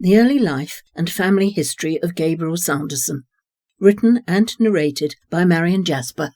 The Early Life and Family History of Gabriel Sanderson, written and narrated by Marion Jasper.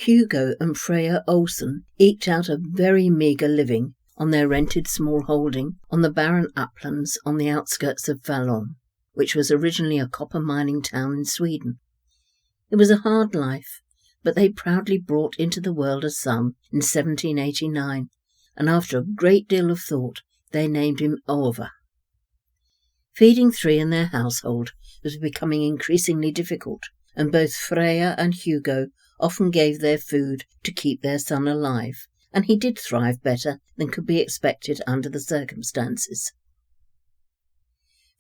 Hugo and Freya Olsen eked out a very meagre living on their rented small holding on the barren uplands on the outskirts of Vallon, which was originally a copper mining town in Sweden. It was a hard life, but they proudly brought into the world a son in 1789, and after a great deal of thought they named him Orvar. Feeding 3 in their household was becoming increasingly difficult, and both Freya and Hugo often gave their food to keep their son alive, and he did thrive better than could be expected under the circumstances.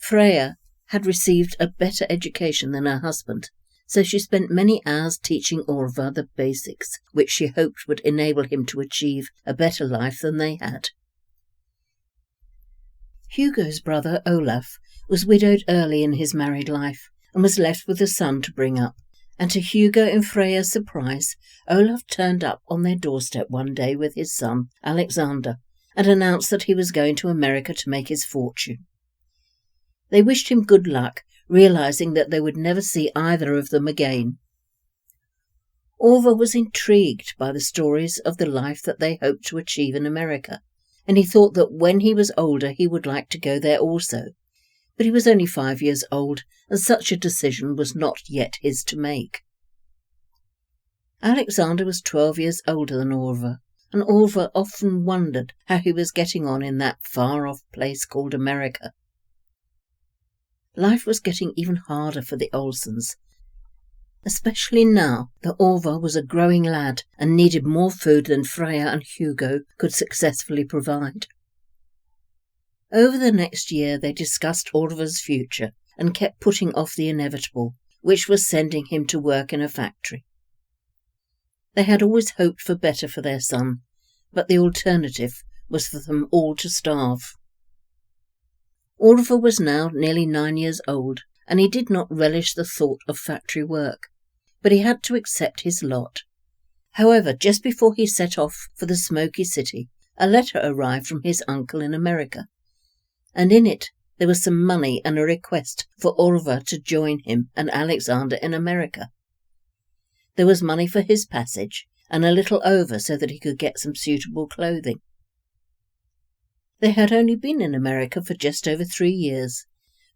Freya had received a better education than her husband, so she spent many hours teaching Orvar the basics, which she hoped would enable him to achieve a better life than they had. Hugo's brother Olaf was widowed early in his married life and was left with a son to bring up. And to Hugo and Freya's surprise, Olaf turned up on their doorstep one day with his son, Alexander, and announced that he was going to America to make his fortune. They wished him good luck, realizing that they would never see either of them again. Orvar was intrigued by the stories of the life that they hoped to achieve in America, and he thought that when he was older he would like to go there also. But he was only 5 years old, and such a decision was not yet his to make. Alexander was 12 years older than Orvar, and Orvar often wondered how he was getting on in that far-off place called America. Life was getting even harder for the Olsens, especially now that Orvar was a growing lad and needed more food than Freya and Hugo could successfully provide. Over the next year they discussed Orvar's future and kept putting off the inevitable, which was sending him to work in a factory. They had always hoped for better for their son, but the alternative was for them all to starve. Orvar was now nearly 9 years old, and he did not relish the thought of factory work, but he had to accept his lot. However, just before he set off for the smoky city, a letter arrived from his uncle in America, and in it there was some money and a request for Orvar to join him and Alexander in America. There was money for his passage, and a little over so that he could get some suitable clothing. They had only been in America for just over 3 years,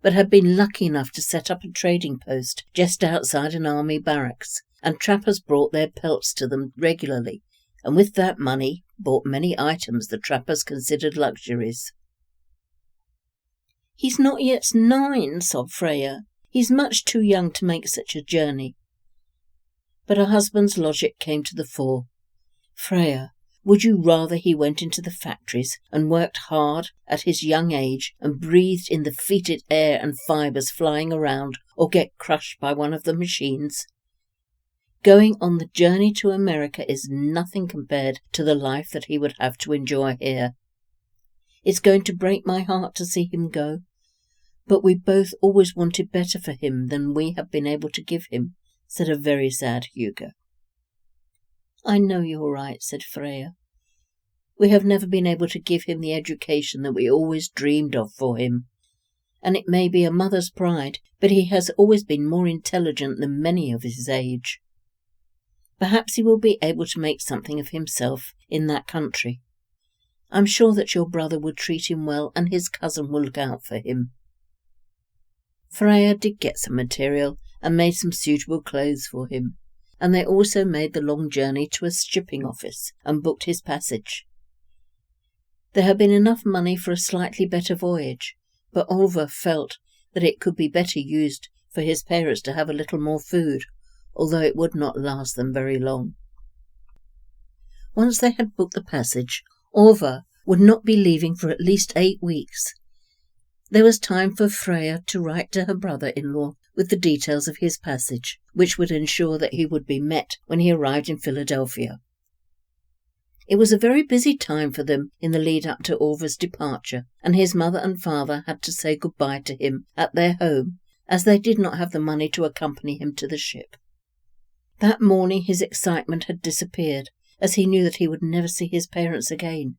but had been lucky enough to set up a trading post just outside an army barracks, and trappers brought their pelts to them regularly, and with that money bought many items the trappers considered luxuries. "He's not yet 9, sobbed Freya. "He's much too young to make such a journey." But her husband's logic came to the fore. "Freya, would you rather he went into the factories and worked hard at his young age and breathed in the fetid air and fibres flying around, or get crushed by one of the machines? Going on the journey to America is nothing compared to the life that he would have to enjoy here. It's going to break my heart to see him go, but we both always wanted better for him than we have been able to give him," said a very sad Hugo. "I know you're right," said Freya. "We have never been able to give him the education that we always dreamed of for him, and it may be a mother's pride, but he has always been more intelligent than many of his age. Perhaps he will be able to make something of himself in that country. I'm sure that your brother would treat him well, and his cousin will look out for him." Freya did get some material and made some suitable clothes for him, and they also made the long journey to a shipping office and booked his passage. There had been enough money for a slightly better voyage, but Orvar felt that it could be better used for his parents to have a little more food, although it would not last them very long. Once they had booked the passage, Orvar would not be leaving for at least 8 weeks. There was time for Freya to write to her brother-in-law with the details of his passage, which would ensure that he would be met when he arrived in Philadelphia. It was a very busy time for them in the lead-up to Orva's departure, and his mother and father had to say goodbye to him at their home, as they did not have the money to accompany him to the ship. That morning his excitement had disappeared, as he knew that he would never see his parents again.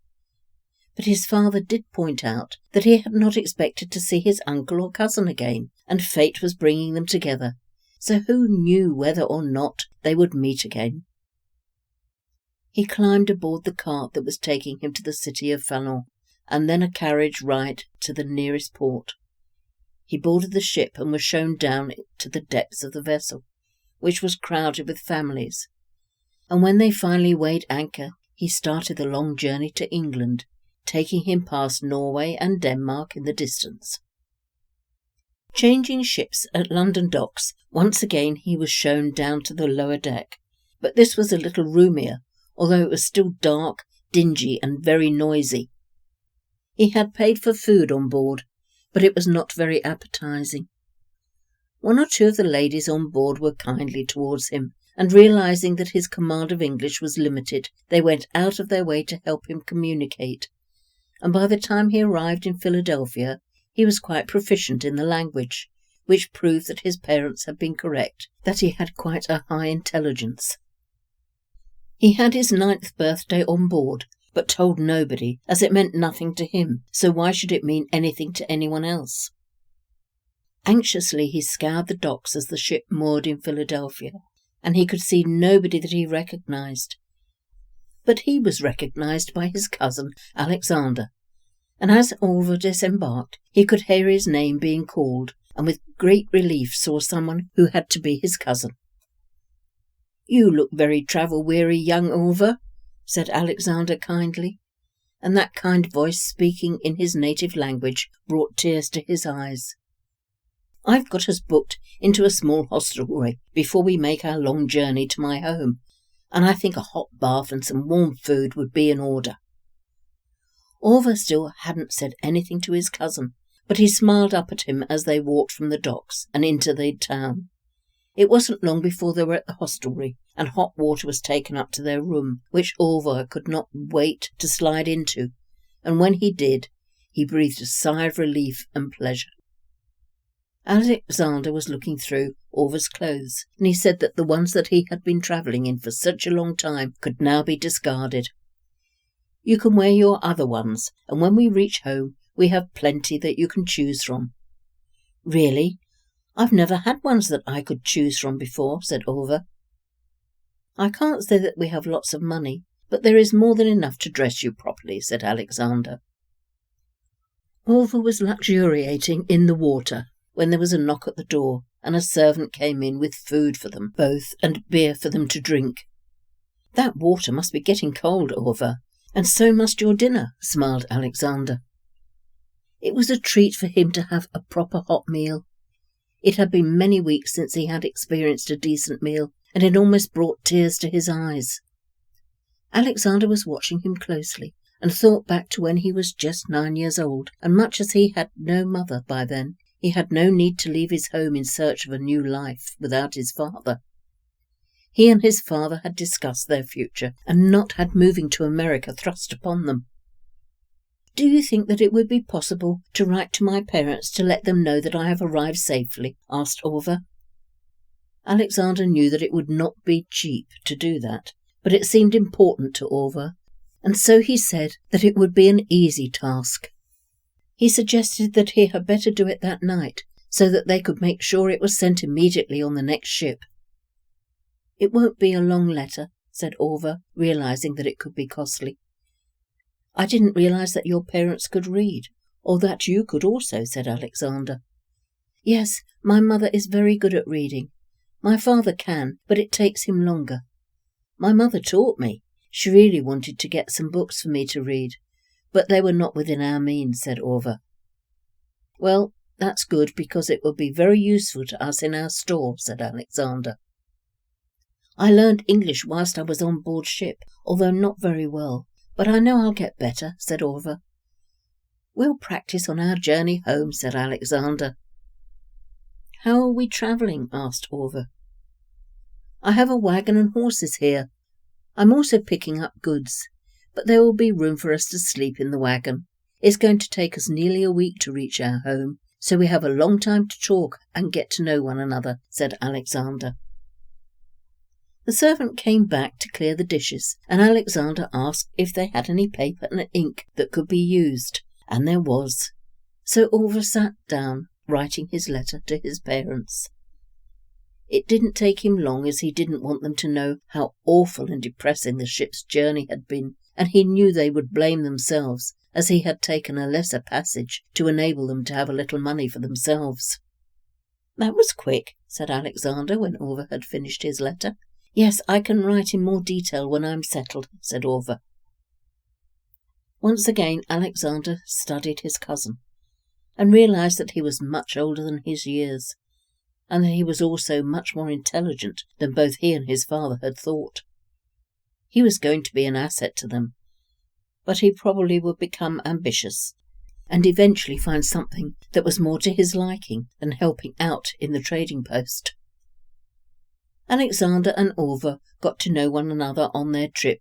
But his father did point out that he had not expected to see his uncle or cousin again, and fate was bringing them together, so who knew whether or not they would meet again. He climbed aboard the cart that was taking him to the city of Fallon, and then a carriage ride to the nearest port. He boarded the ship and was shown down to the decks of the vessel, which was crowded with families, and when they finally weighed anchor, he started the long journey to England, taking him past Norway and Denmark in the distance. Changing ships at London docks, once again he was shown down to the lower deck, but this was a little roomier, although it was still dark, dingy, and very noisy. He had paid for food on board, but it was not very appetizing. One or two of the ladies on board were kindly towards him, and realizing that his command of English was limited, they went out of their way to help him communicate, and by the time he arrived in Philadelphia, he was quite proficient in the language, which proved that his parents had been correct, that he had quite a high intelligence. He had his 9th birthday on board, but told nobody, as it meant nothing to him, so why should it mean anything to anyone else? Anxiously he scoured the docks as the ship moored in Philadelphia, and he could see nobody that he recognized. But he was recognized by his cousin Alexander, and as Orva disembarked, he could hear his name being called, and with great relief saw someone who had to be his cousin. "You look very travel-weary, young Orva," said Alexander kindly, and that kind voice speaking in his native language brought tears to his eyes. "I've got us booked into a small hostelry before we make our long journey to my home, and I think a hot bath and some warm food would be in order." Orva still hadn't said anything to his cousin, but he smiled up at him as they walked from the docks and into the town. It wasn't long before they were at the hostelry, and hot water was taken up to their room, which Orva could not wait to slide into, and when he did, he breathed a sigh of relief and pleasure. Alexander was looking through Orva's clothes, and he said that the ones that he had been travelling in for such a long time could now be discarded. "You can wear your other ones, and when we reach home we have plenty that you can choose from." "Really? I've never had ones that I could choose from before," said Orva. "I can't say that we have lots of money, but there is more than enough to dress you properly," said Alexander. Orva was luxuriating in the water when there was a knock at the door, and a servant came in with food for them both and beer for them to drink. "That water must be getting cold, Orva, and so must your dinner," smiled Alexander. It was a treat for him to have a proper hot meal. It had been many weeks since he had experienced a decent meal, and it almost brought tears to his eyes. Alexander was watching him closely, and thought back to when he was just 9 years old, and much as he had no mother by then, he had no need to leave his home in search of a new life without his father. He and his father had discussed their future, and not had moving to America thrust upon them. "Do you think that it would be possible to write to my parents to let them know that I have arrived safely?" asked Orva. Alexander knew that it would not be cheap to do that, but it seemed important to Orva, and so he said that it would be an easy task. He suggested that he had better do it that night, so that they could make sure it was sent immediately on the next ship. "It won't be a long letter," said Orva, realizing that it could be costly. "I didn't realize that your parents could read, or that you could also," said Alexander. "Yes, my mother is very good at reading. My father can, but it takes him longer. My mother taught me. She really wanted to get some books for me to read, but they were not within our means," said Orva. "Well, that's good, because it will be very useful to us in our store," said Alexander. "I learned English whilst I was on board ship, although not very well, but I know I'll get better," said Orva. "We'll practice on our journey home," said Alexander. "How are we travelling?" asked Orva. "I have a wagon and horses here. I'm also picking up goods. but there will be room for us to sleep in the wagon. It's going to take us nearly a week to reach our home, so we have a long time to talk and get to know one another," said Alexander. The servant came back to clear the dishes, and Alexander asked if they had any paper and ink that could be used, and there was. So Orva sat down, writing his letter to his parents. It didn't take him long, as he didn't want them to know how awful and depressing the ship's journey had been, and he knew they would blame themselves, as he had taken a lesser passage to enable them to have a little money for themselves. "That was quick," said Alexander when Orva had finished his letter. "Yes, I can write in more detail when I'm settled," said Orva. Once again Alexander studied his cousin, and realized that he was much older than his years, and that he was also much more intelligent than both he and his father had thought. He was going to be an asset to them, but he probably would become ambitious, and eventually find something that was more to his liking than helping out in the trading post. Alexander and Orva got to know one another on their trip,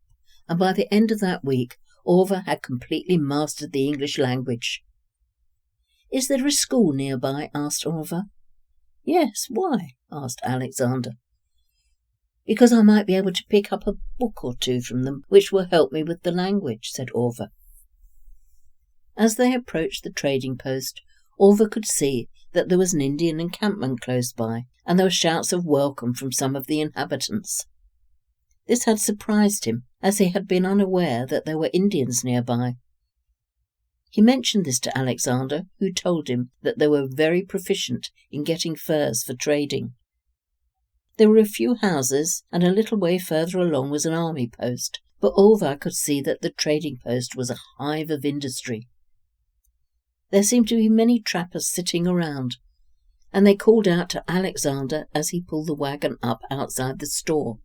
and by the end of that week Orva had completely mastered the English language. "Is there a school nearby?" asked Orva. "Yes, why?" asked Alexander. "Because I might be able to pick up a book or two from them which will help me with the language," said Orva. As they approached the trading post, Orva could see that there was an Indian encampment close by, and there were shouts of welcome from some of the inhabitants. This had surprised him, as he had been unaware that there were Indians nearby. He mentioned this to Alexander, who told him that they were very proficient in getting furs for trading. There were a few houses, and a little way further along was an army post, but Orva could see that the trading post was a hive of industry. There seemed to be many trappers sitting around, and they called out to Alexander as he pulled the wagon up outside the store.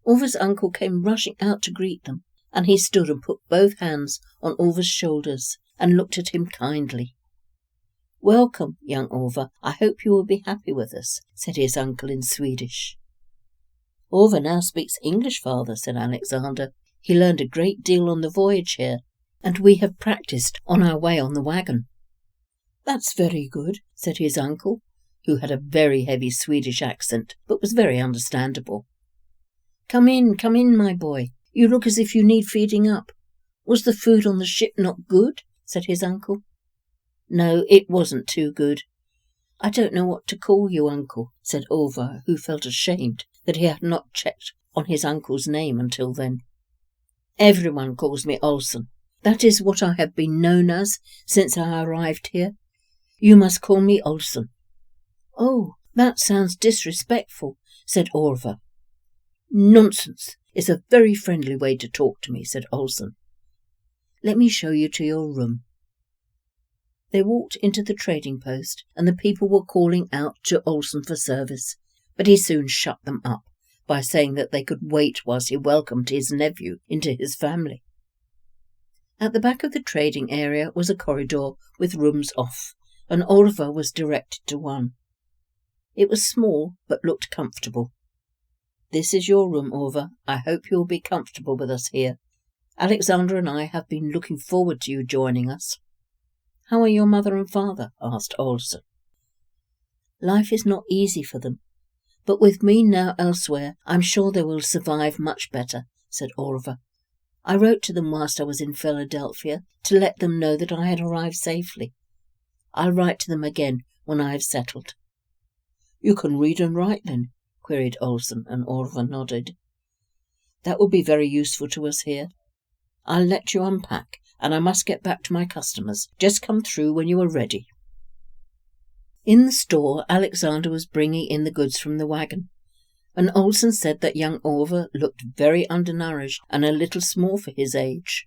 Orva's uncle came rushing out to greet them, and he stood and put both hands on Orva's shoulders and looked at him kindly. "Welcome, young Orva. I hope you will be happy with us," said his uncle in Swedish. "Orva now speaks English, father," said Alexander. "He learned a great deal on the voyage here, and we have practised on our way on the wagon." "That's very good," said his uncle, who had a very heavy Swedish accent, but was very understandable. Come in, my boy. You look as if you need feeding up. Was the food on the ship not good?" said his uncle. "No, it wasn't too good." "I don't know what to call you, uncle," said Orva, who felt ashamed that he had not checked on his uncle's name until then. "Everyone calls me Olsen. That is what I have been known as since I arrived here. You must call me Olsen." "Oh, that sounds disrespectful," said Orva. "Nonsense. It's a very friendly way to talk to me," said Olsen. "Let me show you to your room." They walked into the trading post, and the people were calling out to Olsen for service, but he soon shut them up by saying that they could wait whilst he welcomed his nephew into his family. At the back of the trading area was a corridor with rooms off, and Orva was directed to one. It was small, but looked comfortable. "This is your room, Orva. I hope you will be comfortable with us here. Alexander and I have been looking forward to you joining us." "How are your mother and father?" asked Olsen. "Life is not easy for them, but with me now elsewhere, I'm sure they will survive much better," said Orva. "I wrote to them whilst I was in Philadelphia to let them know that I had arrived safely. I'll write to them again when I have settled." "You can read and write then?" queried Olsen, and Orva nodded. "That will be very useful to us here. I'll let you unpack, and I must get back to my customers. Just come through when you are ready." In the store, Alexander was bringing in the goods from the wagon, and Olsen said that young Orva looked very undernourished and a little small for his age.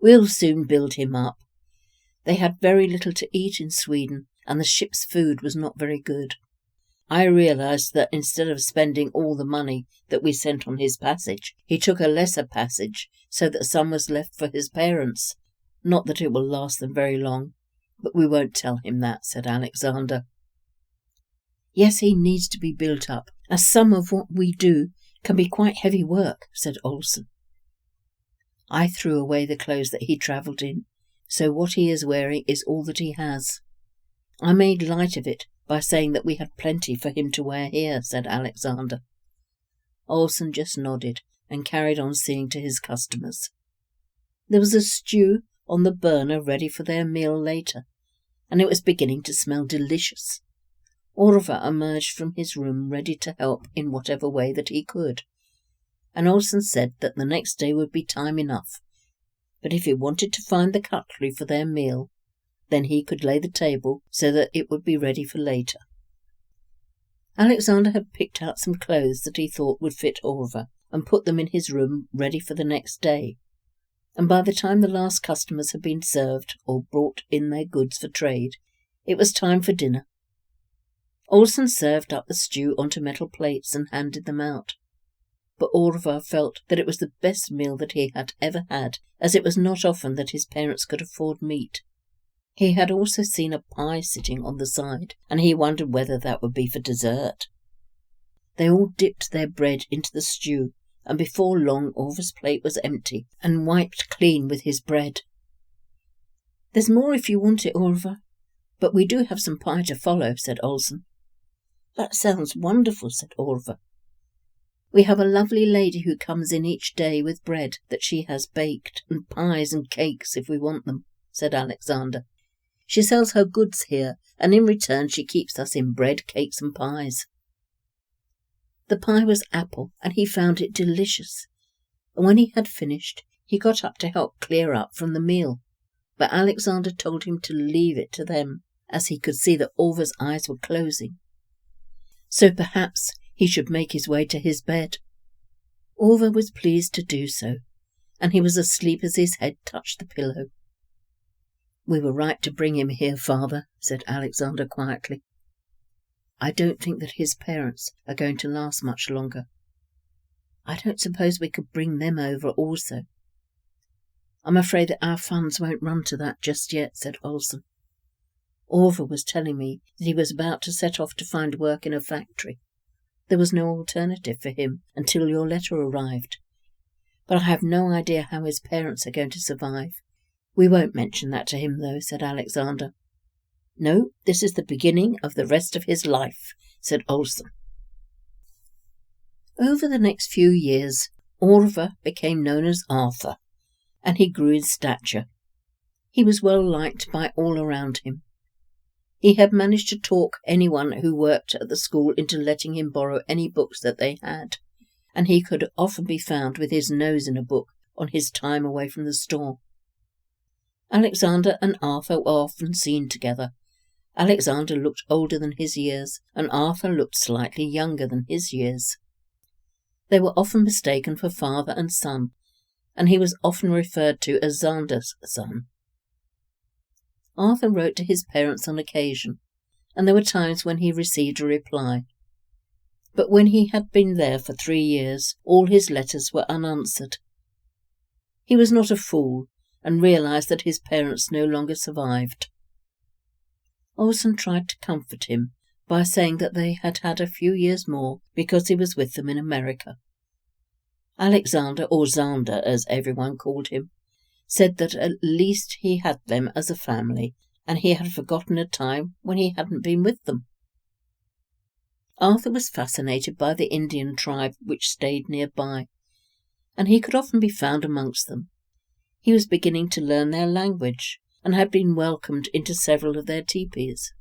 "We'll soon build him up. They had very little to eat in Sweden, and the ship's food was not very good. I realized that instead of spending all the money that we sent on his passage, he took a lesser passage so that some was left for his parents. Not that it will last them very long, but we won't tell him that," said Alexander. "Yes, he needs to be built up, as some of what we do can be quite heavy work," said Olsen. I threw away the clothes that he travelled in, so what he is wearing is all that he has. I made light of it by saying that we had plenty for him to wear here, said Alexander. Olsen just nodded and carried on seeing to his customers. There was a stew on the burner ready for their meal later, and it was beginning to smell delicious. Orvar emerged from his room ready to help in whatever way that he could, and Olsen said that the next day would be time enough, but if he wanted to find the cutlery for their meal, then he could lay the table so that it would be ready for later. Alexander had picked out some clothes that he thought would fit Orvar and put them in his room ready for the next day, and by the time the last customers had been served or brought in their goods for trade, it was time for dinner. Olsen served up the stew onto metal plates and handed them out, but Orvar felt that it was the best meal that he had ever had, as it was not often that his parents could afford meat. He had also seen a pie sitting on the side, and he wondered whether that would be for dessert. They all dipped their bread into the stew, and before long Orvar's plate was empty and wiped clean with his bread. "There's more if you want it, Orvar, but we do have some pie to follow," said Olsen. "That sounds wonderful," said Orvar. "We have a lovely lady who comes in each day with bread that she has baked, and pies and cakes if we want them," said Alexander. "She sells her goods here, and in return she keeps us in bread, cakes and pies." The pie was apple, and he found it delicious, and when he had finished, he got up to help clear up from the meal, but Alexander told him to leave it to them, as he could see that Orvar's eyes were closing. So perhaps he should make his way to his bed. Orvar was pleased to do so, and he was asleep as his head touched the pillow. "We were right to bring him here, Father," said Alexander quietly. "I don't think that his parents are going to last much longer. I don't suppose we could bring them over also." "I'm afraid that our funds won't run to that just yet," said Olsen. "Orvar was telling me that he was about to set off to find work in a factory. There was no alternative for him until your letter arrived. But I have no idea how his parents are going to survive. We won't mention that to him, though," said Alexander. "No, this is the beginning of the rest of his life," said Olsen. Over the next few years, Orvar became known as Arthur, and he grew in stature. He was well liked by all around him. He had managed to talk anyone who worked at the school into letting him borrow any books that they had, and he could often be found with his nose in a book on his time away from the store. Alexander and Arthur were often seen together. Alexander looked older than his years, and Arthur looked slightly younger than his years. They were often mistaken for father and son, and he was often referred to as Xander's son. Arthur wrote to his parents on occasion, and there were times when he received a reply. But when he had been there for 3 years, all his letters were unanswered. He was not a fool, and realized that his parents no longer survived. Olsen tried to comfort him by saying that they had had a few years more because he was with them in America. Alexander, or Xander as everyone called him, said that at least he had them as a family, and he had forgotten a time when he hadn't been with them. Arthur was fascinated by the Indian tribe which stayed nearby, and he could often be found amongst them. He was beginning to learn their language, and had been welcomed into several of their teepees.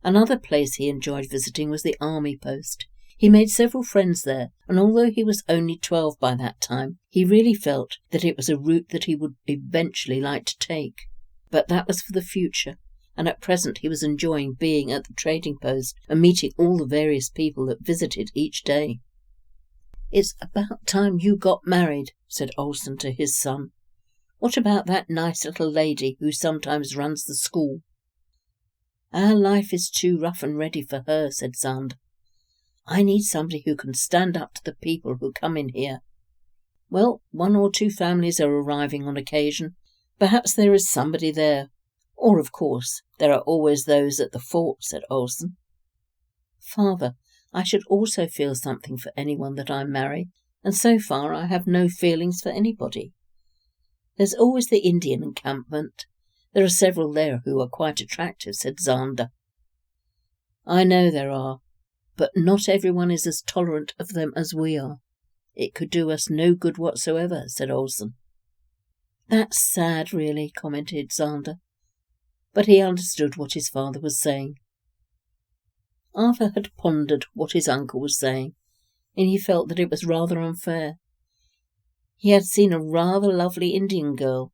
Another place he enjoyed visiting was the army post. He made several friends there, and although he was only 12 by that time, he really felt that it was a route that he would eventually like to take. But that was for the future, and at present he was enjoying being at the trading post and meeting all the various people that visited each day. "It's about time you got married," said Olsen to his son. "What about that nice little lady who sometimes runs the school?" "Our life is too rough and ready for her," said Xander. "I need somebody who can stand up to the people who come in here." "Well, 1 or 2 families are arriving on occasion. Perhaps there is somebody there. Or, of course, there are always those at the fort," said Olsen. "Father, I should also feel something for anyone that I marry, and so far I have no feelings for anybody. There's always the Indian encampment. There are several there who are quite attractive, said Zander. I know there are, but not everyone is as tolerant of them as we are. It could do us no good whatsoever, said Olsen. That's sad, really, commented Zander. But he understood what his father was saying. Arthur had pondered what his uncle was saying, and he felt that it was rather unfair. He had seen a rather lovely Indian girl,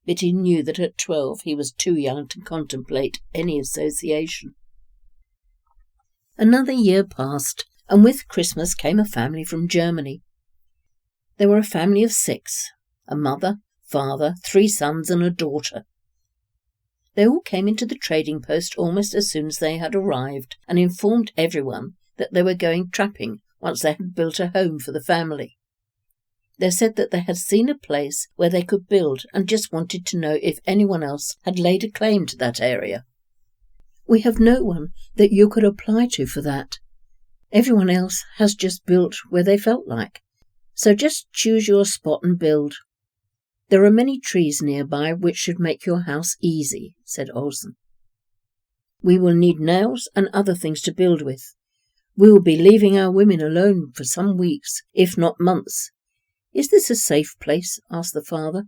but he knew that at 12 he was too young to contemplate any association. Another year passed, and with Christmas came a family from Germany. They were a family of 6, a mother, father, 3 sons and a daughter. They all came into the trading post almost as soon as they had arrived, and informed everyone that they were going trapping once they had built a home for the family. They said that they had seen a place where they could build and just wanted to know if anyone else had laid a claim to that area. We have no one that you could apply to for that. Everyone else has just built where they felt like. So just choose your spot and build. There are many trees nearby which should make your house easy, said Olsen. We will need nails and other things to build with. We will be leaving our women alone for some weeks, if not months. Is this a safe place? Asked the father.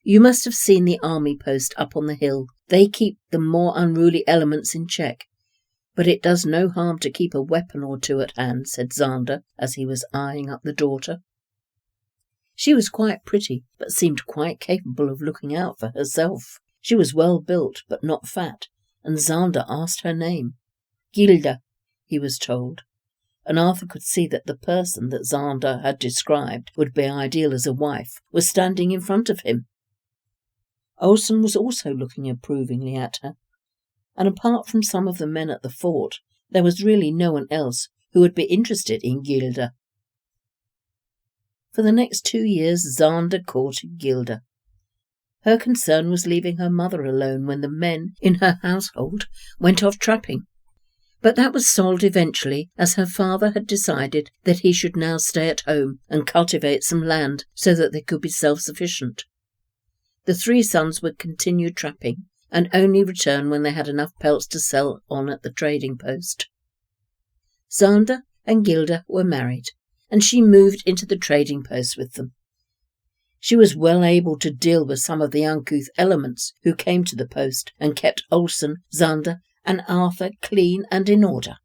You must have seen the army post up on the hill. They keep the more unruly elements in check. But it does no harm to keep a weapon or two at hand, said Zander, as he was eyeing up the daughter. She was quite pretty, but seemed quite capable of looking out for herself. She was well built, but not fat, and Zander asked her name. Gilda, he was told, and Arthur could see that the person that Zander had described would be ideal as a wife was standing in front of him. Olsen was also looking approvingly at her, and apart from some of the men at the fort, there was really no one else who would be interested in Gilda. For the next 2 years Zander courted Gilda. Her concern was leaving her mother alone when the men in her household went off trapping. But that was solved eventually, as her father had decided that he should now stay at home and cultivate some land so that they could be self-sufficient. The 3 sons would continue trapping and only return when they had enough pelts to sell on at the trading post. Zander and Gilda were married, and she moved into the trading post with them. She was well able to deal with some of the uncouth elements who came to the post and kept Olsen, Zander and Arthur clean and in order.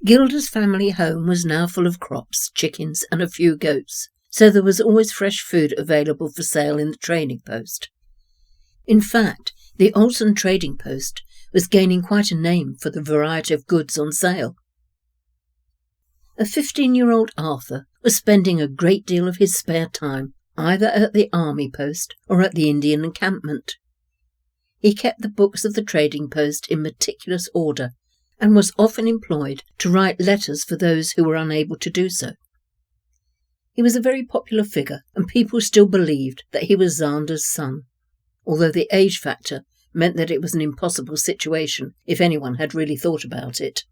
Gilda's family home was now full of crops, chickens and a few goats, so there was always fresh food available for sale in the trading post. In fact, the Olsen trading post was gaining quite a name for the variety of goods on sale. A 15-year-old Arthur was spending a great deal of his spare time either at the army post or at the Indian encampment. He kept the books of the trading post in meticulous order and was often employed to write letters for those who were unable to do so. He was a very popular figure, and people still believed that he was Zander's son, although the age factor meant that it was an impossible situation if anyone had really thought about it.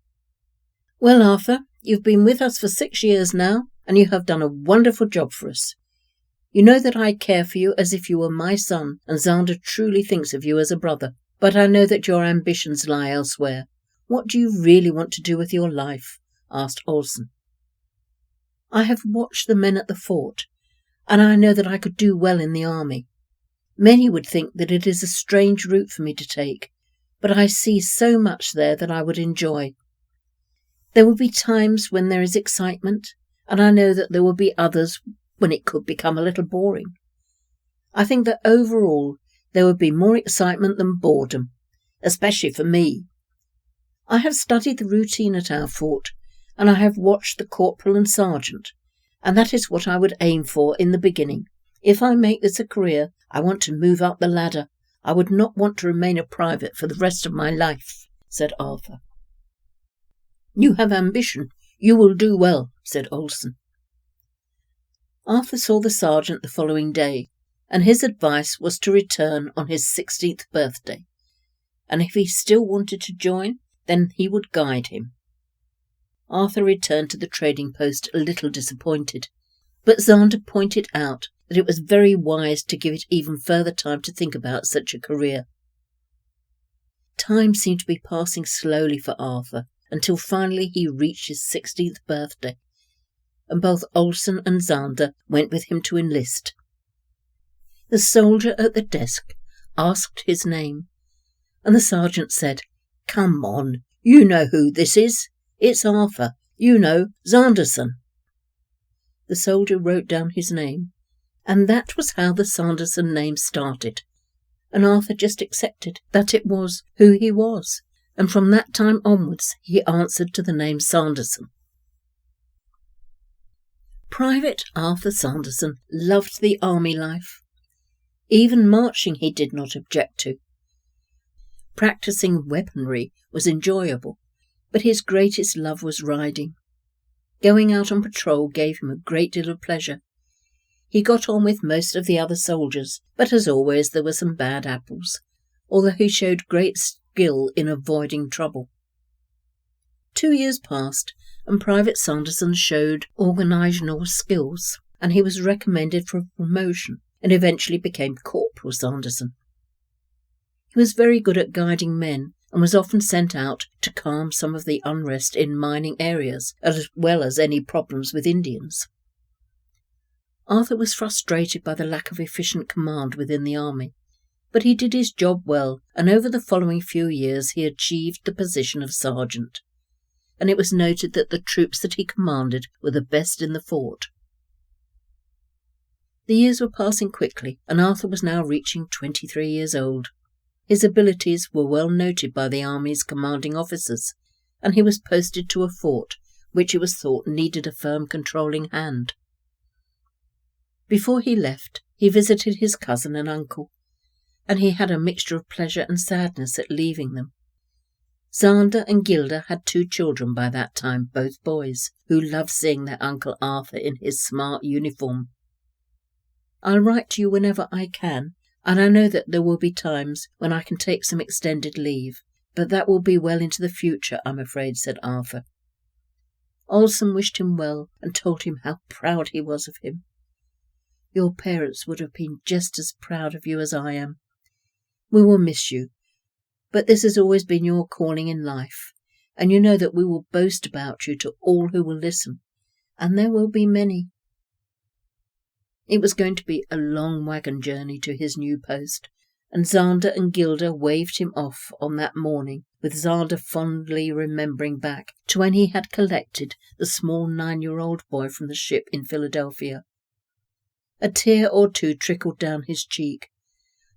Well, Arthur, you've been with us for 6 years now, and you have done a wonderful job for us. You know that I care for you as if you were my son, and Zander truly thinks of you as a brother. But I know that your ambitions lie elsewhere. What do you really want to do with your life? Asked Olsen. I have watched the men at the fort, and I know that I could do well in the army. Many would think that it is a strange route for me to take, but I see so much there that I would enjoy. There will be times when there is excitement, and I know that there will be others when it could become a little boring. I think that overall there would be more excitement than boredom, especially for me. I have studied the routine at our fort, and I have watched the corporal and sergeant, and that is what I would aim for in the beginning. If I make this a career, I want to move up the ladder. I would not want to remain a private for the rest of my life, said Arthur. You have ambition. You will do well, said Olsen. Arthur saw the sergeant the following day, and his advice was to return on his 16th birthday, and if he still wanted to join, then he would guide him. Arthur returned to the trading post a little disappointed, but Zander pointed out that it was very wise to give it even further time to think about such a career. Time seemed to be passing slowly for Arthur, until finally he reached his 16th birthday, and both Olsen and Zander went with him to enlist. The soldier at the desk asked his name, and the sergeant said, "Come on, you know who this is. It's Arthur, you know, Sanderson." The soldier wrote down his name, and that was how the Sanderson name started, and Arthur just accepted that it was who he was, and from that time onwards he answered to the name Sanderson. Private Arthur Sanderson loved the army life. Even marching he did not object to. Practicing weaponry was enjoyable, but his greatest love was riding. Going out on patrol gave him a great deal of pleasure. He got on with most of the other soldiers, but as always there were some bad apples, although he showed great skill in avoiding trouble. 2 years passed, and Private Sanderson showed organisational skills, and he was recommended for promotion, and eventually became Corporal Sanderson. He was very good at guiding men, and was often sent out to calm some of the unrest in mining areas, as well as any problems with Indians. Arthur was frustrated by the lack of efficient command within the army, but he did his job well, and over the following few years he achieved the position of sergeant, and it was noted that the troops that he commanded were the best in the fort. The years were passing quickly, and Arthur was now reaching 23 years old. His abilities were well noted by the army's commanding officers, and he was posted to a fort which it was thought needed a firm controlling hand. Before he left, he visited his cousin and uncle, and he had a mixture of pleasure and sadness at leaving them. Zander and Gilda had 2 children by that time, both boys, who loved seeing their Uncle Arthur in his smart uniform. "I'll write to you whenever I can, and I know that there will be times when I can take some extended leave, but that will be well into the future, I'm afraid," said Arthur. Olsen wished him well and told him how proud he was of him. "Your parents would have been just as proud of you as I am. We will miss you, but this has always been your calling in life, and you know that we will boast about you to all who will listen, and there will be many." It was going to be a long wagon journey to his new post, and Zander and Gilda waved him off on that morning, with Zander fondly remembering back to when he had collected the small 9-year-old boy from the ship in Philadelphia. A tear or two trickled down his cheek,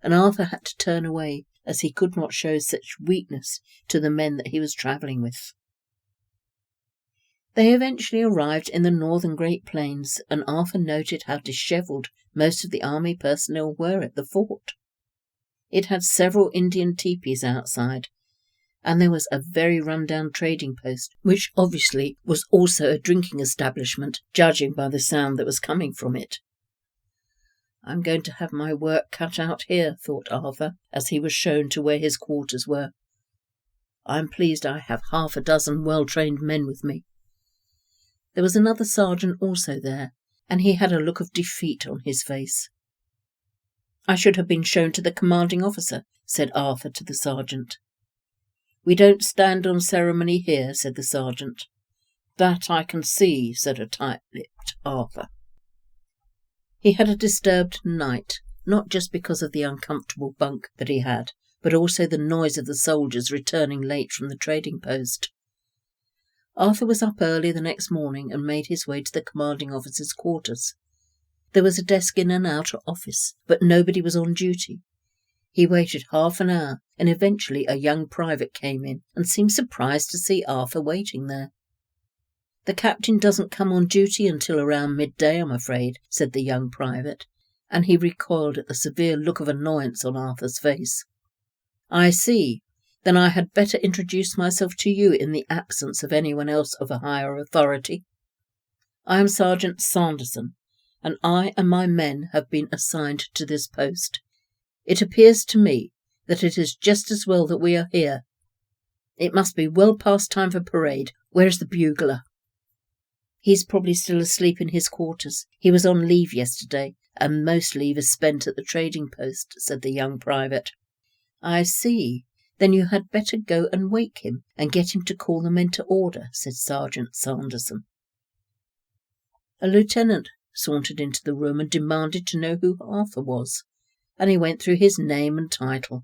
and Arthur had to turn away, as he could not show such weakness to the men that he was travelling with. They eventually arrived in the northern Great Plains, and Arthur noted how dishevelled most of the army personnel were at the fort. It had several Indian teepees outside, and there was a very run-down trading post, which obviously was also a drinking establishment, judging by the sound that was coming from it. "I'm going to have my work cut out here," thought Arthur, as he was shown to where his quarters were. "I'm pleased I have 6 well-trained men with me." There was another sergeant also there, and he had a look of defeat on his face. "I should have been shown to the commanding officer," said Arthur to the sergeant. "We don't stand on ceremony here," said the sergeant. "That I can see," said a tight-lipped Arthur. He had a disturbed night, not just because of the uncomfortable bunk that he had, but also the noise of the soldiers returning late from the trading post. Arthur was up early the next morning and made his way to the commanding officer's quarters. There was a desk in an outer office, but nobody was on duty. He waited half an hour, and eventually a young private came in and seemed surprised to see Arthur waiting there. "The captain doesn't come on duty until around midday, I'm afraid," said the young private, and he recoiled at the severe look of annoyance on Arthur's face. "I see. Then I had better introduce myself to you in the absence of anyone else of a higher authority. I am Sergeant Sanderson, and I and my men have been assigned to this post. It appears to me that it is just as well that we are here. It must be well past time for parade. Where is the bugler?" He's probably still asleep in his quarters. He was on leave yesterday, and most leave is spent at the trading post," said the young private. "I see. Then you had better go and wake him, and get him to call the men to order," said Sergeant Sanderson. A lieutenant sauntered into the room and demanded to know who Arthur was, and he went through his name and title.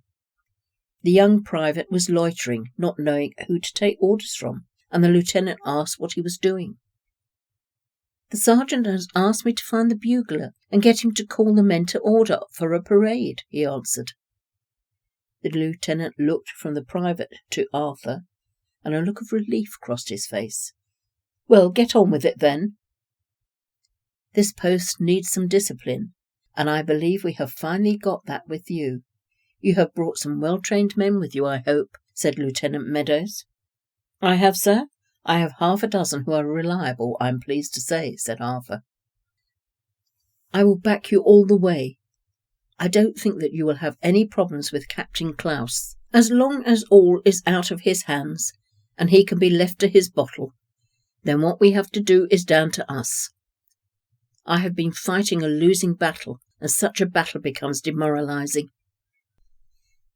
The young private was loitering, not knowing who to take orders from, and the lieutenant asked what he was doing. "The sergeant has asked me to find the bugler and get him to call the men to order for a parade," he answered. The lieutenant looked from the private to Arthur, and a look of relief crossed his face. "Well, get on with it then. This post needs some discipline, and I believe we have finally got that with you. You have brought some well-trained men with you, I hope," said Lieutenant Meadows. "I have, sir. I have half a dozen who are reliable, I'm pleased to say," said Arthur. "I will back you all the way. I don't think that you will have any problems with Captain Klaus, as long as all is out of his hands, and he can be left to his bottle. Then what we have to do is down to us. I have been fighting a losing battle, and such a battle becomes demoralizing.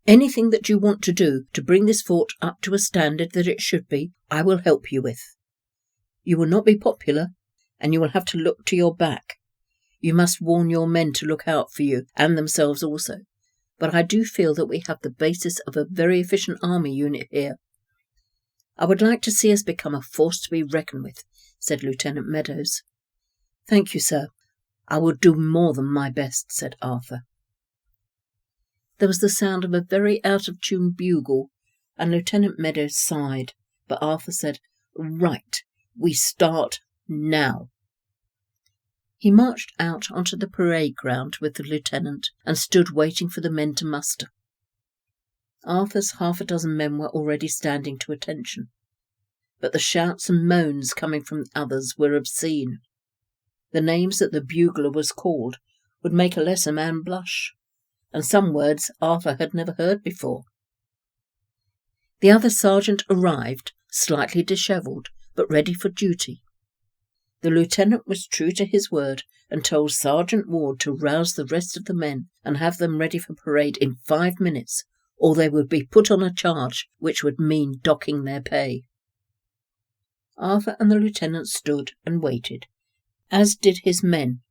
Anything that you want to do to bring this fort up to a standard that it should be, I will help you with. You will not be popular, and you will have to look to your back. You must warn your men to look out for you, and themselves also. But I do feel that we have the basis of a very efficient army unit here. I would like to see us become a force to be reckoned with," said Lieutenant Meadows. "Thank you, sir. I will do more than my best," said Arthur. There was the sound of a very out-of-tune bugle, and Lieutenant Meadows sighed, but Arthur said, "Right, we start now." He marched out onto the parade ground with the lieutenant and stood waiting for the men to muster. Arthur's half a dozen men were already standing to attention, but the shouts and moans coming from the others were obscene. The names that the bugler was called would make a lesser man blush, and some words Arthur had never heard before. The other sergeant arrived, slightly dishevelled, but ready for duty. The lieutenant was true to his word and told Sergeant Ward to rouse the rest of the men and have them ready for parade in 5 minutes, or they would be put on a charge which would mean docking their pay. Arthur and the lieutenant stood and waited, as did his men,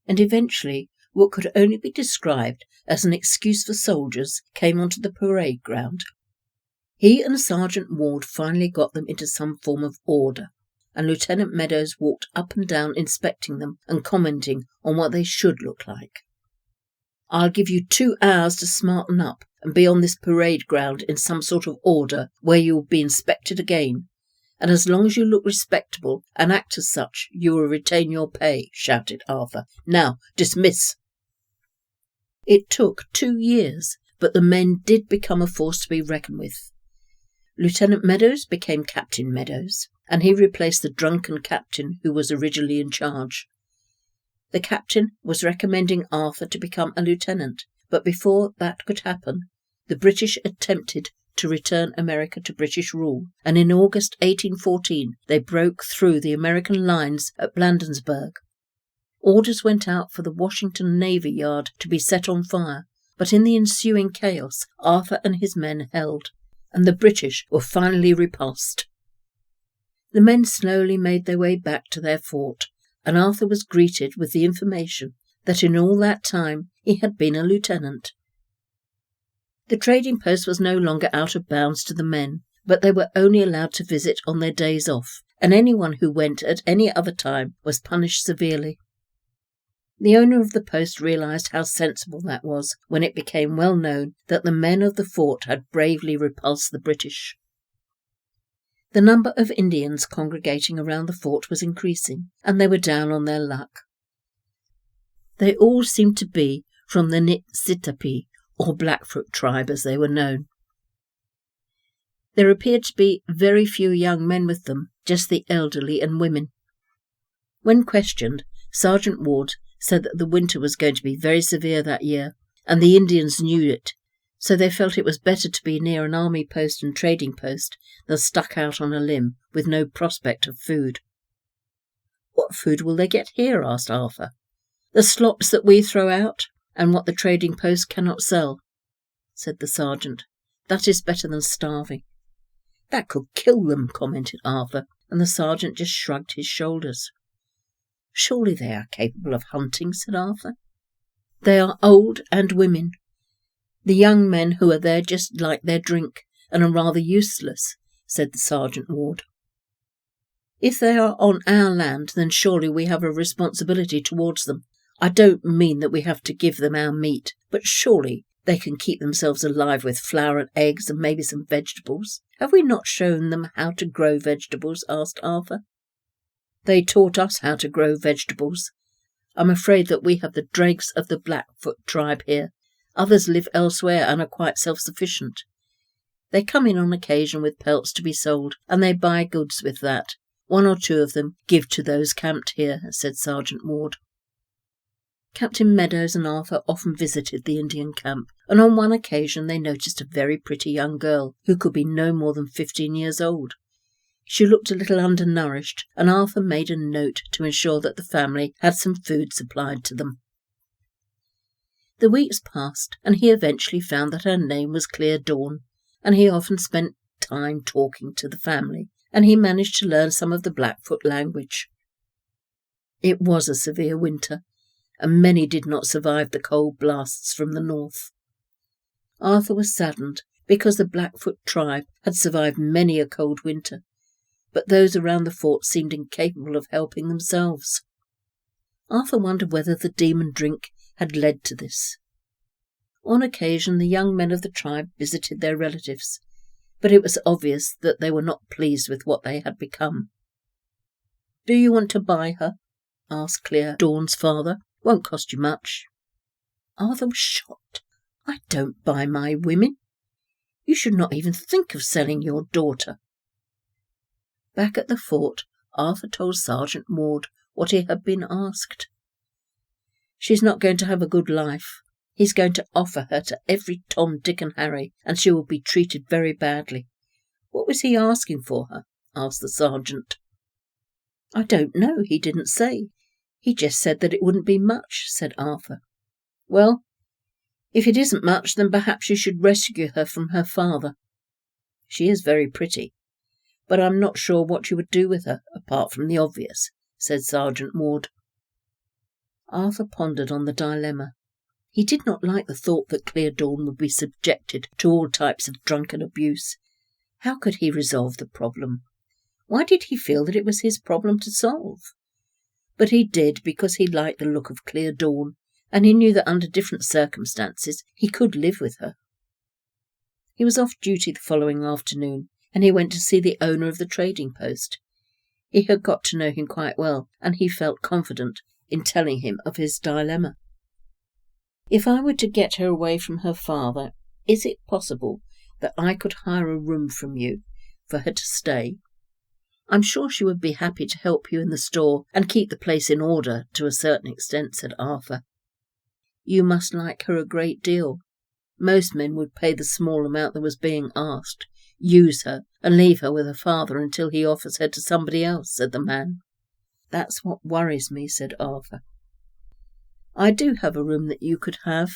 and eventually what could only be described as an excuse for soldiers came onto the parade ground. He and Sergeant Ward finally got them into some form of order, and Lieutenant Meadows walked up and down inspecting them and commenting on what they should look like. "I'll give you 2 hours to smarten up and be on this parade ground in some sort of order where you will be inspected again, and as long as you look respectable and act as such, you will retain your pay," shouted Arthur. "Now, dismiss." It took 2 years, but the men did become a force to be reckoned with. Lieutenant Meadows became Captain Meadows, and he replaced the drunken captain who was originally in charge. The captain was recommending Arthur to become a lieutenant, but before that could happen, the British attempted to return America to British rule, and in August 1814 they broke through the American lines at Bladensburg. Orders went out for the Washington Navy Yard to be set on fire, but in the ensuing chaos Arthur and his men held, and the British were finally repulsed. The men slowly made their way back to their fort, and Arthur was greeted with the information that in all that time he had been a lieutenant. The trading post was no longer out of bounds to the men, but they were only allowed to visit on their days off, and anyone who went at any other time was punished severely. The owner of the post realized how sensible that was when it became well known that the men of the fort had bravely repulsed the British. The number of Indians congregating around the fort was increasing, and they were down on their luck. They all seemed to be from the Niitsitapi, or Blackfoot tribe as they were known. There appeared to be very few young men with them, just the elderly and women. When questioned, Sergeant Ward said that the winter was going to be very severe that year, and the Indians knew it, so they felt it was better to be near an army post and trading post than stuck out on a limb with no prospect of food. "What food will they get here?" asked Arthur. "The slops that we throw out, and what the trading post cannot sell," said the sergeant. "That is better than starving." "That could kill them," commented Arthur, and the sergeant just shrugged his shoulders. "Surely they are capable of hunting," said Arthur. "They are old and women. The young men who are there just like their drink, and are rather useless," said the Sergeant Ward. "If they are on our land, then surely we have a responsibility towards them. I don't mean that we have to give them our meat, but surely they can keep themselves alive with flour and eggs and maybe some vegetables. Have we not shown them how to grow vegetables?" asked Arthur. "They taught us how to grow vegetables. I'm afraid that we have the dregs of the Blackfoot tribe here. Others live elsewhere and are quite self-sufficient. They come in on occasion with pelts to be sold, and they buy goods with that. One or two of them give to those camped here," said Sergeant Ward. Captain Meadows and Arthur often visited the Indian camp, and on one occasion they noticed a very pretty young girl who could be no more than 15 years old. She looked a little undernourished, and Arthur made a note to ensure that the family had some food supplied to them. The weeks passed, and he eventually found that her name was Clear Dawn, and he often spent time talking to the family, and he managed to learn some of the Blackfoot language. It was a severe winter, and many did not survive the cold blasts from the north. Arthur was saddened because the Blackfoot tribe had survived many a cold winter, but those around the fort seemed incapable of helping themselves. Arthur wondered whether the demon drink had led to this. On occasion the young men of the tribe visited their relatives, but it was obvious that they were not pleased with what they had become. "Do you want to buy her?" asked Clear Dawn's father. "Won't cost you much." Arthur was shocked. "I don't buy my women. You should not even think of selling your daughter." Back at the fort, Arthur told Sergeant Ward what he had been asked. "She's not going to have a good life. He's going to offer her to every Tom, Dick and Harry, and she will be treated very badly." "What was he asking for her?" asked the sergeant. "I don't know. He didn't say. He just said that it wouldn't be much," said Arthur. "Well, if it isn't much, then perhaps you should rescue her from her father. She is very pretty, but I'm not sure what you would do with her, apart from the obvious," said Sergeant Ward. Arthur pondered on the dilemma. He did not like the thought that Clear Dawn would be subjected to all types of drunken abuse. How could he resolve the problem? Why did he feel that it was his problem to solve? But he did because he liked the look of Clear Dawn, and he knew that under different circumstances he could live with her. He was off duty the following afternoon, and he went to see the owner of the trading post. He had got to know him quite well, and he felt confident in telling him of his dilemma. "If I were to get her away from her father, is it possible that I could hire a room from you for her to stay? I'm sure she would be happy to help you in the store and keep the place in order to a certain extent," said Arthur. "You must like her a great deal. Most men would pay the small amount that was being asked, use her, and leave her with her father until he offers her to somebody else," said the man. "That's what worries me," said Arthur. "I do have a room that you could have,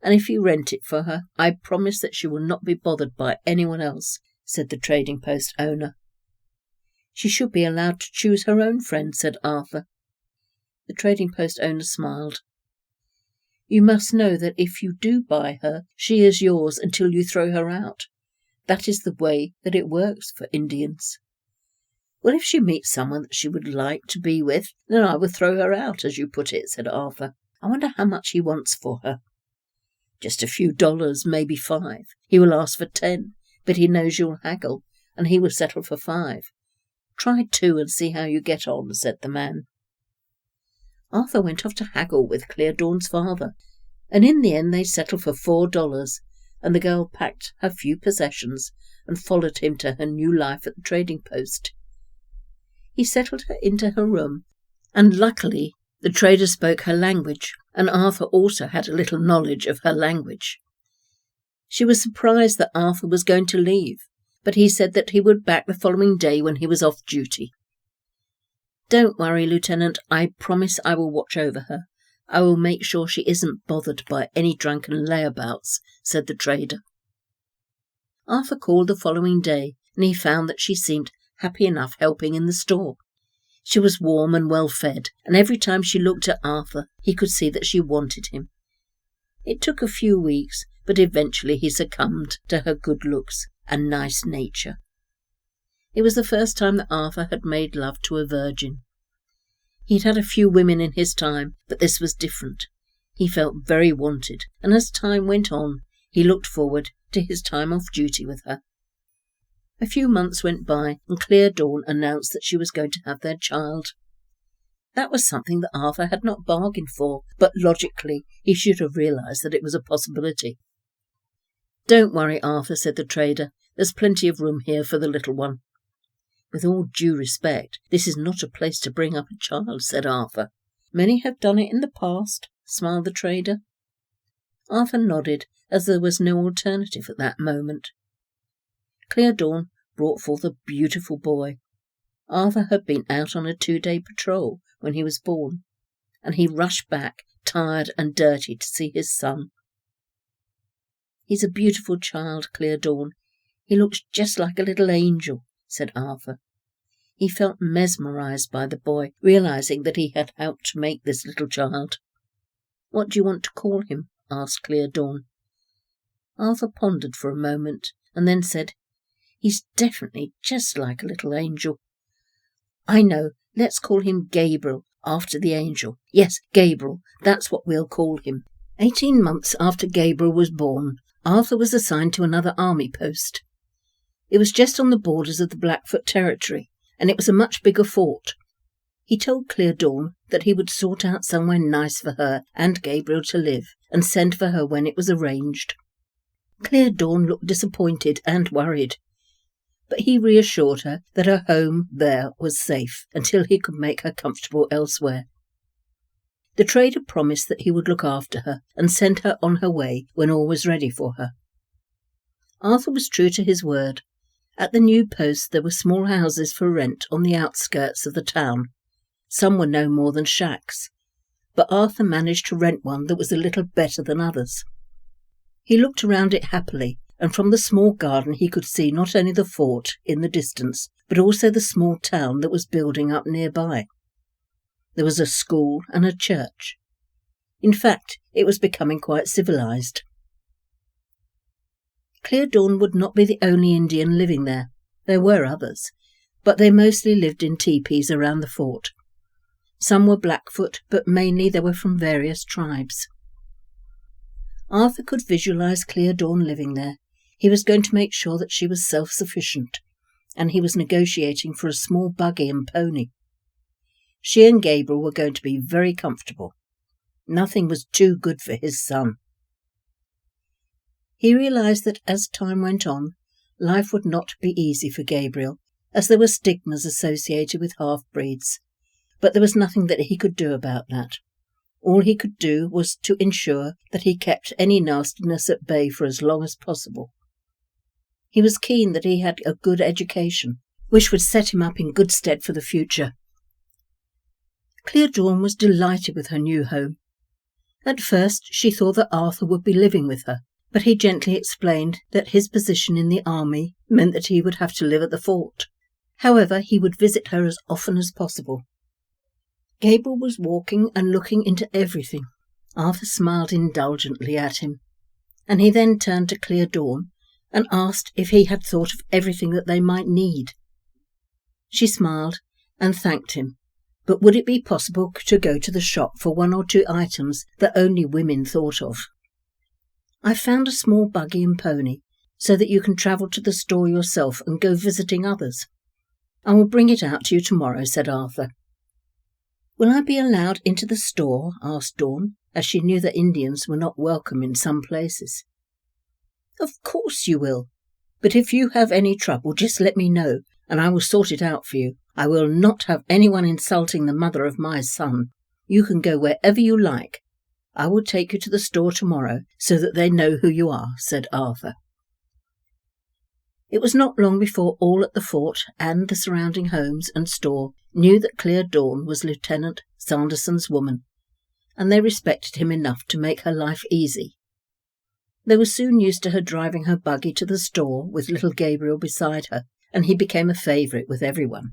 and if you rent it for her, I promise that she will not be bothered by anyone else," said the trading post owner. "She should be allowed to choose her own friends," said Arthur. The trading post owner smiled. "You must know that if you do buy her, she is yours until you throw her out. That is the way that it works for Indians." "Well, if she meets someone that she would like to be with, then I will throw her out, as you put it," said Arthur. "I wonder how much he wants for her." "Just a few dollars, maybe 5. He will ask for 10, but he knows you'll haggle, and he will settle for 5. Try 2 and see how you get on," said the man. Arthur went off to haggle with Clear Dawn's father, and in the end they settled for $4, and the girl packed her few possessions and followed him to her new life at the trading post. He settled her into her room, and luckily the trader spoke her language, and Arthur also had a little knowledge of her language. She was surprised that Arthur was going to leave, but he said that he would back the following day when he was off duty. "Don't worry, Lieutenant. I promise I will watch over her. I will make sure she isn't bothered by any drunken layabouts," said the trader. Arthur called the following day, and he found that she seemed happy enough helping in the store. She was warm and well fed, and every time she looked at Arthur, he could see that she wanted him. It took a few weeks, but eventually he succumbed to her good looks and nice nature. It was the first time that Arthur had made love to a virgin. He'd had a few women in his time, but this was different. He felt very wanted, and as time went on, he looked forward to his time off duty with her. A few months went by, and Clear Dawn announced that she was going to have their child. That was something that Arthur had not bargained for, but logically he should have realized that it was a possibility. "Don't worry, Arthur," said the trader. "There's plenty of room here for the little one." "With all due respect, this is not a place to bring up a child," said Arthur. "Many have done it in the past," smiled the trader. Arthur nodded, as there was no alternative at that moment. Clear Dawn brought forth a beautiful boy. Arthur had been out on a 2-day patrol when he was born, and he rushed back, tired and dirty, to see his son. "He's a beautiful child, Clear Dawn. He looks just like a little angel," said Arthur. He felt mesmerized by the boy, realizing that he had helped to make this little child. "What do you want to call him?" asked Clear Dawn. Arthur pondered for a moment, and then said, "He's definitely just like a little angel." "I know, let's call him Gabriel, after the angel. Yes, Gabriel, that's what we'll call him." 18 months after Gabriel was born, Arthur was assigned to another army post. It was just on the borders of the Blackfoot territory, and it was a much bigger fort. He told Clear Dawn that he would sort out somewhere nice for her and Gabriel to live, and send for her when it was arranged. Clear Dawn looked disappointed and worried, but he reassured her that her home there was safe until he could make her comfortable elsewhere. The trader promised that he would look after her and send her on her way when all was ready for her. Arthur was true to his word. At the new post there were small houses for rent on the outskirts of the town. Some were no more than shacks, but Arthur managed to rent one that was a little better than others. He looked around it happily, and from the small garden he could see not only the fort in the distance, but also the small town that was building up nearby. There was a school and a church. In fact, it was becoming quite civilized. Clear Dawn would not be the only Indian living there. There were others, but they mostly lived in teepees around the fort. Some were Blackfoot, but mainly they were from various tribes. Arthur could visualize Clear Dawn living there. He was going to make sure that she was self-sufficient, and he was negotiating for a small buggy and pony. She and Gabriel were going to be very comfortable. Nothing was too good for his son. He realized that as time went on, life would not be easy for Gabriel, as there were stigmas associated with half-breeds. But there was nothing that he could do about that. All he could do was to ensure that he kept any nastiness at bay for as long as possible. He was keen that he had a good education, which would set him up in good stead for the future. Clear Dawn was delighted with her new home. At first she thought that Arthur would be living with her, but he gently explained that his position in the army meant that he would have to live at the fort. However, he would visit her as often as possible. Gabriel was walking and looking into everything. Arthur smiled indulgently at him, and he then turned to Clear Dawn and asked if he had thought of everything that they might need. She smiled and thanked him, but would it be possible to go to the shop for 1 or 2 items that only women thought of? "I found a small buggy and pony, so that you can travel to the store yourself and go visiting others. I will bring it out to you tomorrow," said Arthur. "Will I be allowed into the store?" asked Dawn, as she knew that Indians were not welcome in some places. "Of course you will, but if you have any trouble, just let me know, and I will sort it out for you. I will not have anyone insulting the mother of my son. You can go wherever you like. I will take you to the store tomorrow, so that they know who you are," said Arthur. It was not long before all at the fort and the surrounding homes and store knew that Clear Dawn was Lieutenant Sanderson's woman, and they respected him enough to make her life easy. They were soon used to her driving her buggy to the store with little Gabriel beside her, and he became a favourite with everyone.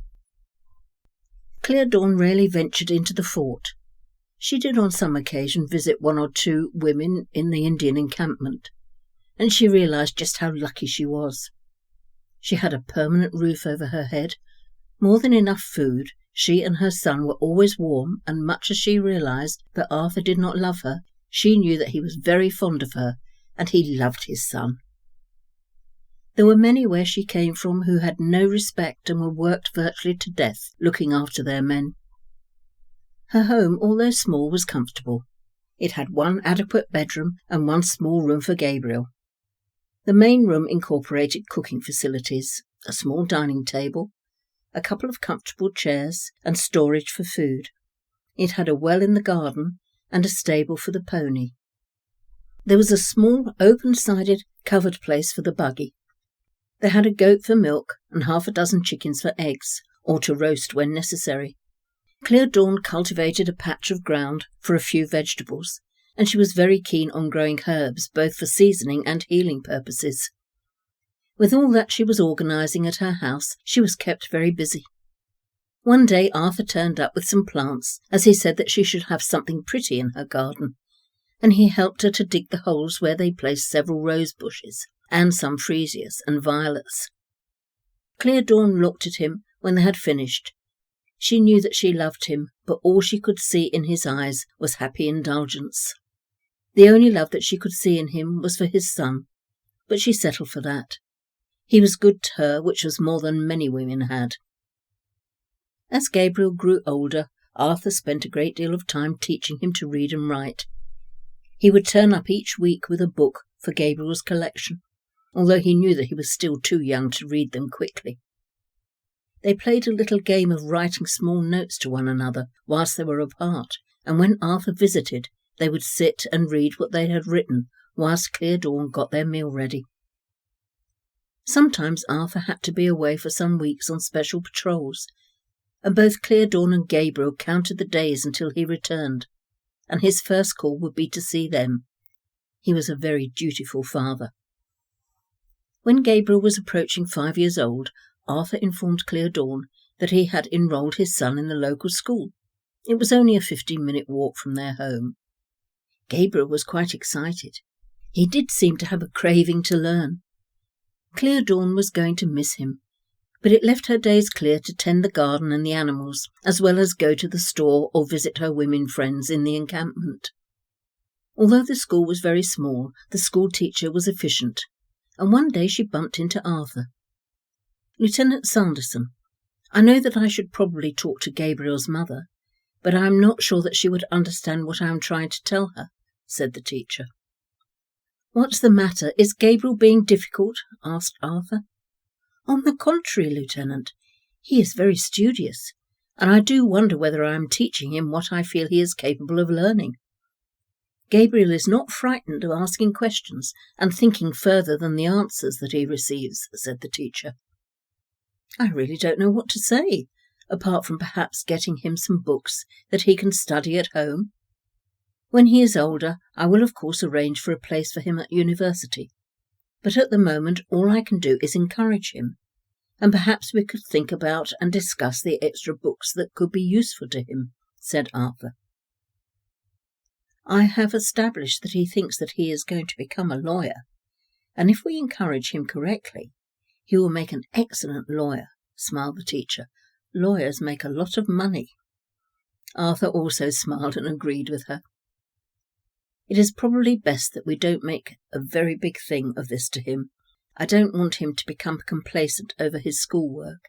Clear Dawn rarely ventured into the fort. She did on some occasion visit one or two women in the Indian encampment, and she realised just how lucky she was. She had a permanent roof over her head, more than enough food, she and her son were always warm, and much as she realised that Arthur did not love her, she knew that he was very fond of her, and he loved his son. There were many where she came from who had no respect and were worked virtually to death looking after their men. Her home, although small, was comfortable. It had one adequate bedroom and one small room for Gabriel. The main room incorporated cooking facilities, a small dining table, a couple of comfortable chairs, and storage for food. It had a well in the garden and a stable for the pony. There was a small, open-sided, covered place for the buggy. They had a goat for milk and half a dozen chickens for eggs, or to roast when necessary. Clear Dawn cultivated a patch of ground for a few vegetables, and she was very keen on growing herbs both for seasoning and healing purposes. With all that she was organising at her house, she was kept very busy. One day Arthur turned up with some plants, as he said that she should have something pretty in her garden, and he helped her to dig the holes where they placed several rose bushes, and some freesias and violets. Clear Dawn looked at him when they had finished. She knew that she loved him, but all she could see in his eyes was happy indulgence. The only love that she could see in him was for his son, but she settled for that. He was good to her, which was more than many women had. As Gabriel grew older, Arthur spent a great deal of time teaching him to read and write. He would turn up each week with a book for Gabriel's collection, although he knew that he was still too young to read them quickly. They played a little game of writing small notes to one another whilst they were apart, and when Arthur visited, they would sit and read what they had written whilst Clear Dawn got their meal ready. Sometimes Arthur had to be away for some weeks on special patrols, and both Clear Dawn and Gabriel counted the days until he returned, and his first call would be to see them. He was a very dutiful father. When Gabriel was approaching 5 years old, Arthur informed Clear Dawn that he had enrolled his son in the local school. It was only a 15-minute walk from their home. Gabriel was quite excited. He did seem to have a craving to learn. Clear Dawn was going to miss him, but it left her days clear to tend the garden and the animals, as well as go to the store or visit her women friends in the encampment. Although the school was very small, the school teacher was efficient, and one day she bumped into Arthur. "Lieutenant Sanderson, I know that I should probably talk to Gabriel's mother, but I am not sure that she would understand what I am trying to tell her," said the teacher. "What's the matter? Is Gabriel being difficult?" asked Arthur. "On the contrary, Lieutenant, he is very studious, and I do wonder whether I am teaching him what I feel he is capable of learning. Gabriel is not frightened of asking questions and thinking further than the answers that he receives," said the teacher. "I really don't know what to say, apart from perhaps getting him some books that he can study at home. When he is older, I will of course arrange for a place for him at university, but at the moment all I can do is encourage him, and perhaps we could think about and discuss the extra books that could be useful to him," said Arthur. "I have established that he thinks that he is going to become a lawyer, and if we encourage him correctly, he will make an excellent lawyer," smiled the teacher. "Lawyers make a lot of money." Arthur also smiled and agreed with her. "It is probably best that we don't make a very big thing of this to him. I don't want him to become complacent over his schoolwork.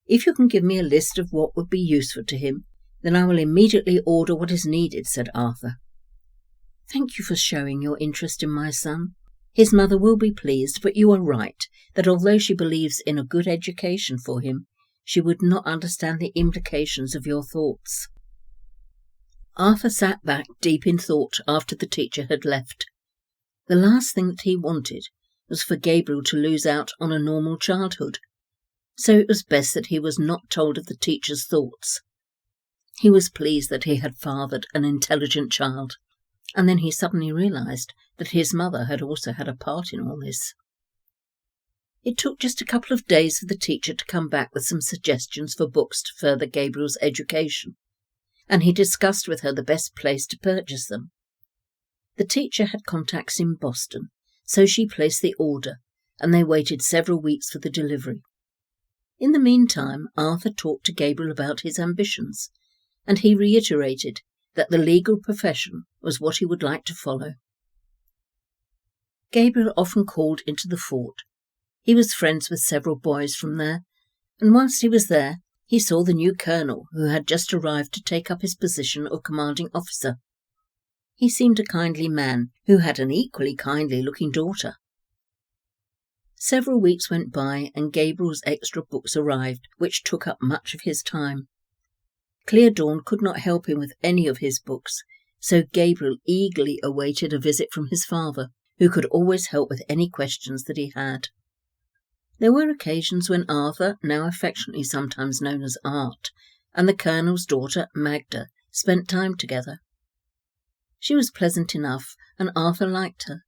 If you can give me a list of what would be useful to him, then I will immediately order what is needed," said Arthur. "Thank you for showing your interest in my son. His mother will be pleased, but you are right, that although she believes in a good education for him, she would not understand the implications of your thoughts." Arthur sat back deep in thought after the teacher had left. The last thing that he wanted was for Gabriel to lose out on a normal childhood, so it was best that he was not told of the teacher's thoughts. He was pleased that he had fathered an intelligent child, and then he suddenly realised that his mother had also had a part in all this. It took just a couple of days for the teacher to come back with some suggestions for books to further Gabriel's education, and he discussed with her the best place to purchase them. The teacher had contacts in Boston, so she placed the order, and they waited several weeks for the delivery. In the meantime, Arthur talked to Gabriel about his ambitions, and he reiterated that the legal profession was what he would like to follow. Gabriel often called into the fort. He was friends with several boys from there, and whilst he was there, he saw the new colonel who had just arrived to take up his position of commanding officer. He seemed a kindly man who had an equally kindly-looking daughter. Several weeks went by and Gabriel's extra books arrived, which took up much of his time. Clear Dawn could not help him with any of his books, so Gabriel eagerly awaited a visit from his father, who could always help with any questions that he had. There were occasions when Arthur, now affectionately sometimes known as Art, and the colonel's daughter, Magda, spent time together. She was pleasant enough, and Arthur liked her,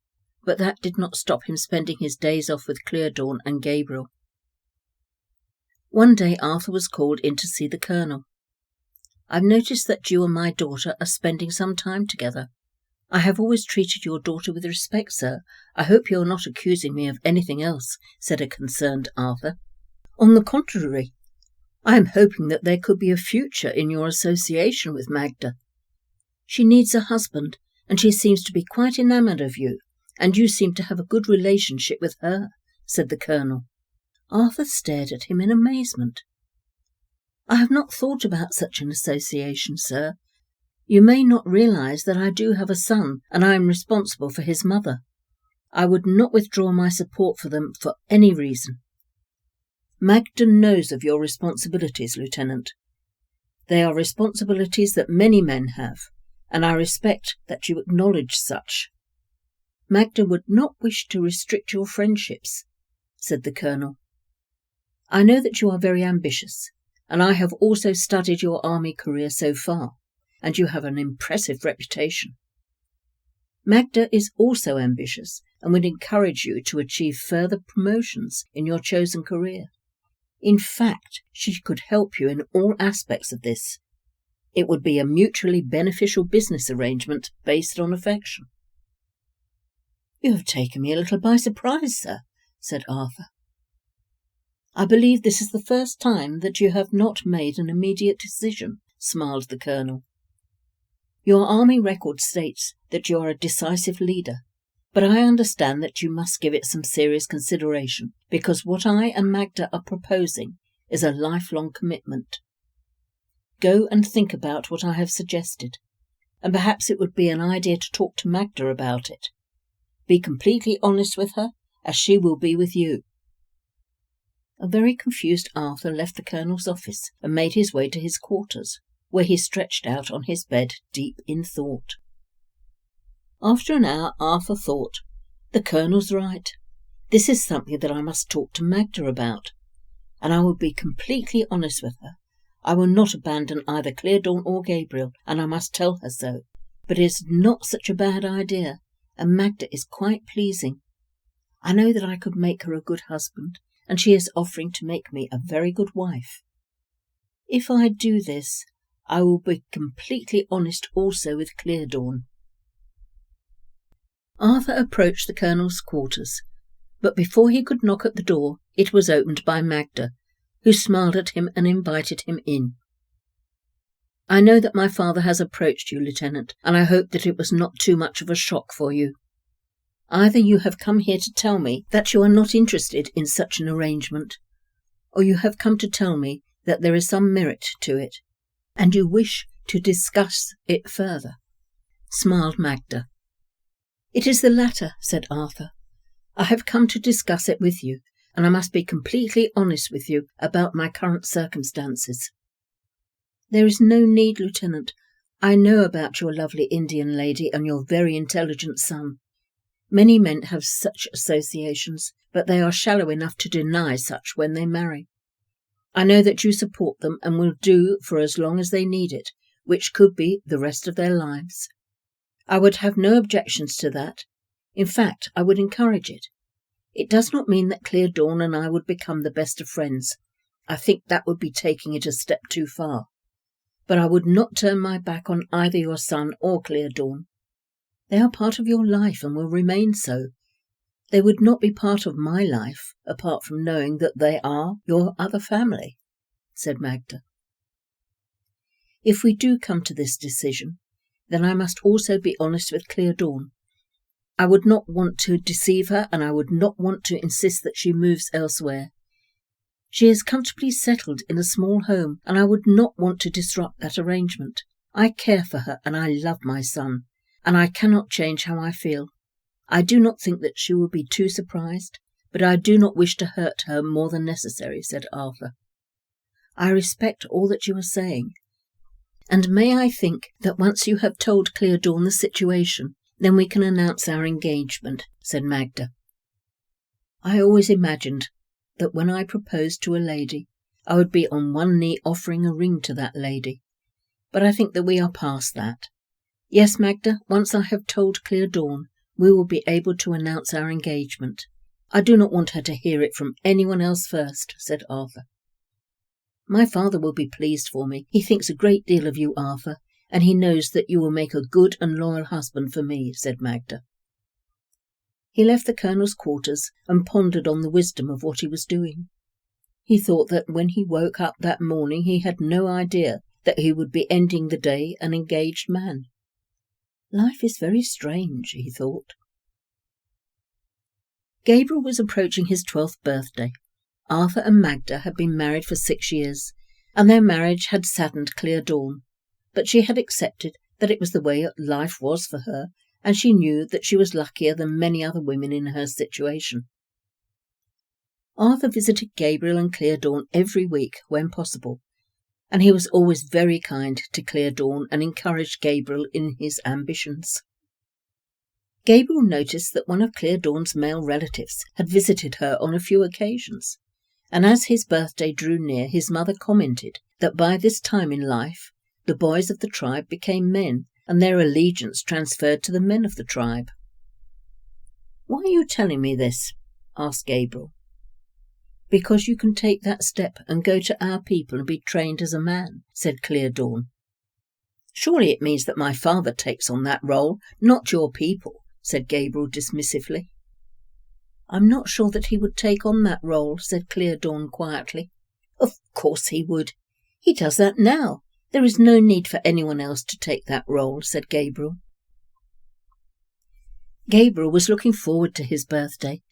but that did not stop him spending his days off with Clear Dawn and Gabriel. One day Arthur was called in to see the colonel. "I've noticed that you and my daughter are spending some time together. I have always treated your daughter with respect, sir. I hope you're not accusing me of anything else," said a concerned Arthur. "On the contrary, I am hoping that there could be a future in your association with Magda. She needs a husband, and she seems to be quite enamoured of you, and you seem to have a good relationship with her," said the colonel. Arthur stared at him in amazement. "I have not thought about such an association, sir. You may not realise that I do have a son, and I am responsible for his mother. I would not withdraw my support for them for any reason." "Magda knows of your responsibilities, Lieutenant. They are responsibilities that many men have, and I respect that you acknowledge such. Magda would not wish to restrict your friendships," said the colonel. "I know that you are very ambitious, and I have also studied your army career so far, and you have an impressive reputation. Magda is also ambitious and would encourage you to achieve further promotions in your chosen career. In fact, she could help you in all aspects of this. It would be a mutually beneficial business arrangement based on affection." "You have taken me a little by surprise, sir," said Arthur. "I believe this is the first time that you have not made an immediate decision," smiled the colonel. "Your army record states that you are a decisive leader, but I understand that you must give it some serious consideration, because what I and Magda are proposing is a lifelong commitment. Go and think about what I have suggested, and perhaps it would be an idea to talk to Magda about it. Be completely honest with her, as she will be with you." A very confused Arthur left the colonel's office and made his way to his quarters, where he stretched out on his bed deep in thought. After an hour, Arthur thought, "The colonel's right. This is something that I must talk to Magda about, and I will be completely honest with her. I will not abandon either Clear Dawn or Gabriel, and I must tell her so. But it is not such a bad idea, and Magda is quite pleasing. I know that I could make her a good husband, and she is offering to make me a very good wife. If I do this, I will be completely honest also with Clear Dawn." Arthur approached the colonel's quarters, but before he could knock at the door, it was opened by Magda, who smiled at him and invited him in. "I know that my father has approached you, Lieutenant, and I hope that it was not too much of a shock for you. Either you have come here to tell me that you are not interested in such an arrangement, or you have come to tell me that there is some merit to it, and you wish to discuss it further," smiled Magda. "It is the latter," said Arthur. "I have come to discuss it with you, and I must be completely honest with you about my current circumstances." "There is no need, Lieutenant. I know about your lovely Indian lady and your very intelligent son. Many men have such associations, but they are shallow enough to deny such when they marry. I know that you support them and will do for as long as they need it, which could be the rest of their lives. I would have no objections to that. In fact, I would encourage it. It does not mean that Clear Dawn and I would become the best of friends. I think that would be taking it a step too far. But I would not turn my back on either your son or Clear Dawn. They are part of your life and will remain so. They would not be part of my life, apart from knowing that they are your other family, said Magda. If we do come to this decision, then I must also be honest with Clear Dawn. I would not want to deceive her, and I would not want to insist that she moves elsewhere. She is comfortably settled in a small home, and I would not want to disrupt that arrangement. I care for her, and I love my son, and I cannot change how I feel. I do not think that she will be too surprised, but I do not wish to hurt her more than necessary, said Arthur. I respect all that you are saying, and may I think that once you have told Clear Dawn the situation, then we can announce our engagement, said Magda. I always imagined that when I proposed to a lady, I would be on one knee offering a ring to that lady, but I think that we are past that. Yes, Magda, once I have told Clear Dawn, we will be able to announce our engagement. I do not want her to hear it from anyone else first, said Arthur. My father will be pleased for me. He thinks a great deal of you, Arthur, and he knows that you will make a good and loyal husband for me, said Magda. He left the Colonel's quarters and pondered on the wisdom of what he was doing. He thought that when he woke up that morning he had no idea that he would be ending the day an engaged man. Life is very strange, he thought. Gabriel was approaching his 12th birthday. Arthur and Magda had been married for 6 years, and their marriage had saddened Clear Dawn, but she had accepted that it was the way life was for her, and she knew that she was luckier than many other women in her situation. Arthur visited Gabriel and Clear Dawn every week when possible, and he was always very kind to Clear Dawn and encouraged Gabriel in his ambitions. Gabriel noticed that one of Clear Dawn's male relatives had visited her on a few occasions, and as his birthday drew near, his mother commented that by this time in life the boys of the tribe became men, and their allegiance transferred to the men of the tribe. "Why are you telling me this?" asked Gabriel. "Because you can take that step and go to our people and be trained as a man," said Clear Dawn. "Surely it means that my father takes on that role, not your people," said Gabriel dismissively. "I'm not sure that he would take on that role," said Clear Dawn quietly. "Of course he would. He does that now. There is no need for anyone else to take that role," said Gabriel. Gabriel was looking forward to his birthday.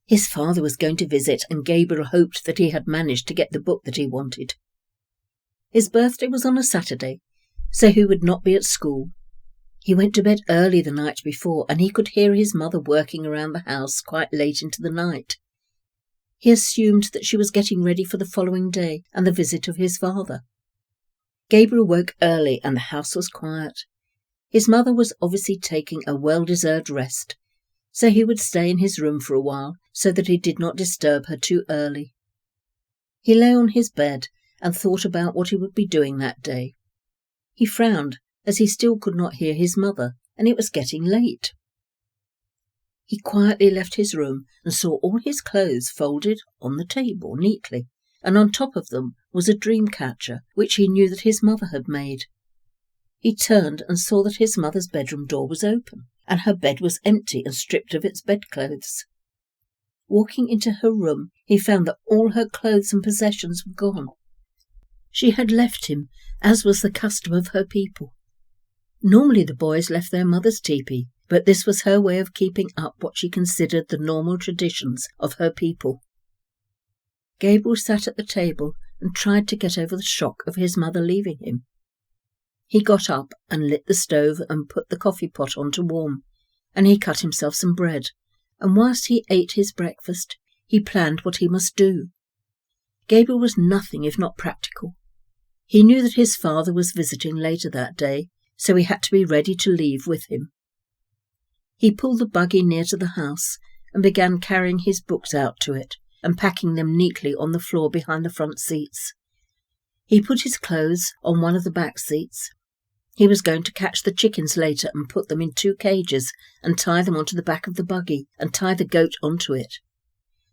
His father was going to visit, and Gabriel hoped that he had managed to get the book that he wanted. His birthday was on a Saturday, so he would not be at school. He went to bed early the night before, and he could hear his mother working around the house quite late into the night. He assumed that she was getting ready for the following day and the visit of his father. Gabriel woke early, and the house was quiet. His mother was obviously taking a well-deserved rest, so he would stay in his room for a while so that he did not disturb her too early. He lay on his bed and thought about what he would be doing that day. He frowned as he still could not hear his mother, and it was getting late. He quietly left his room and saw all his clothes folded on the table neatly, and on top of them was a dream catcher which he knew that his mother had made. He turned and saw that his mother's bedroom door was open, and her bed was empty and stripped of its bedclothes. Walking into her room, he found that all her clothes and possessions were gone. She had left him, as was the custom of her people. Normally the boys left their mother's tepee, but this was her way of keeping up what she considered the normal traditions of her people. Gabriel sat at the table and tried to get over the shock of his mother leaving him. He got up and lit the stove and put the coffee pot on to warm, and he cut himself some bread, and whilst he ate his breakfast, he planned what he must do. Gabriel was nothing if not practical. He knew that his father was visiting later that day, so he had to be ready to leave with him. He pulled the buggy near to the house and began carrying his books out to it and packing them neatly on the floor behind the front seats. He put his clothes on one of the back seats. He was going to catch the chickens later and put them in 2 cages and tie them onto the back of the buggy and tie the goat onto it.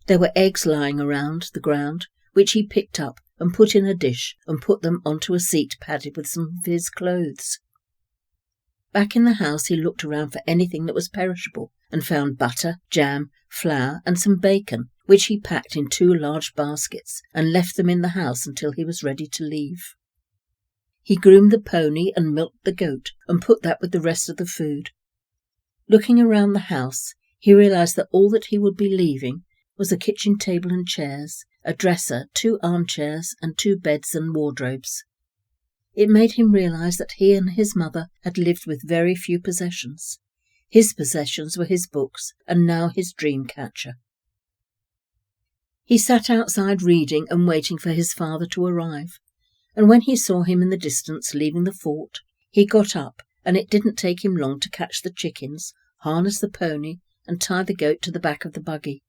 There were eggs lying around the ground, which he picked up and put in a dish and put them onto a seat padded with some of his clothes. Back in the house he looked around for anything that was perishable and found butter, jam, flour and some bacon, which he packed in 2 large baskets and left them in the house until he was ready to leave. He groomed the pony and milked the goat and put that with the rest of the food. Looking around the house, he realized that all that he would be leaving was a kitchen table and chairs, a dresser, 2 armchairs and 2 beds and wardrobes. It made him realize that he and his mother had lived with very few possessions. His possessions were his books and now his dream catcher. He sat outside reading and waiting for his father to arrive, and when he saw him in the distance leaving the fort, he got up, and it didn't take him long to catch the chickens, harness the pony and tie the goat to the back of the buggy.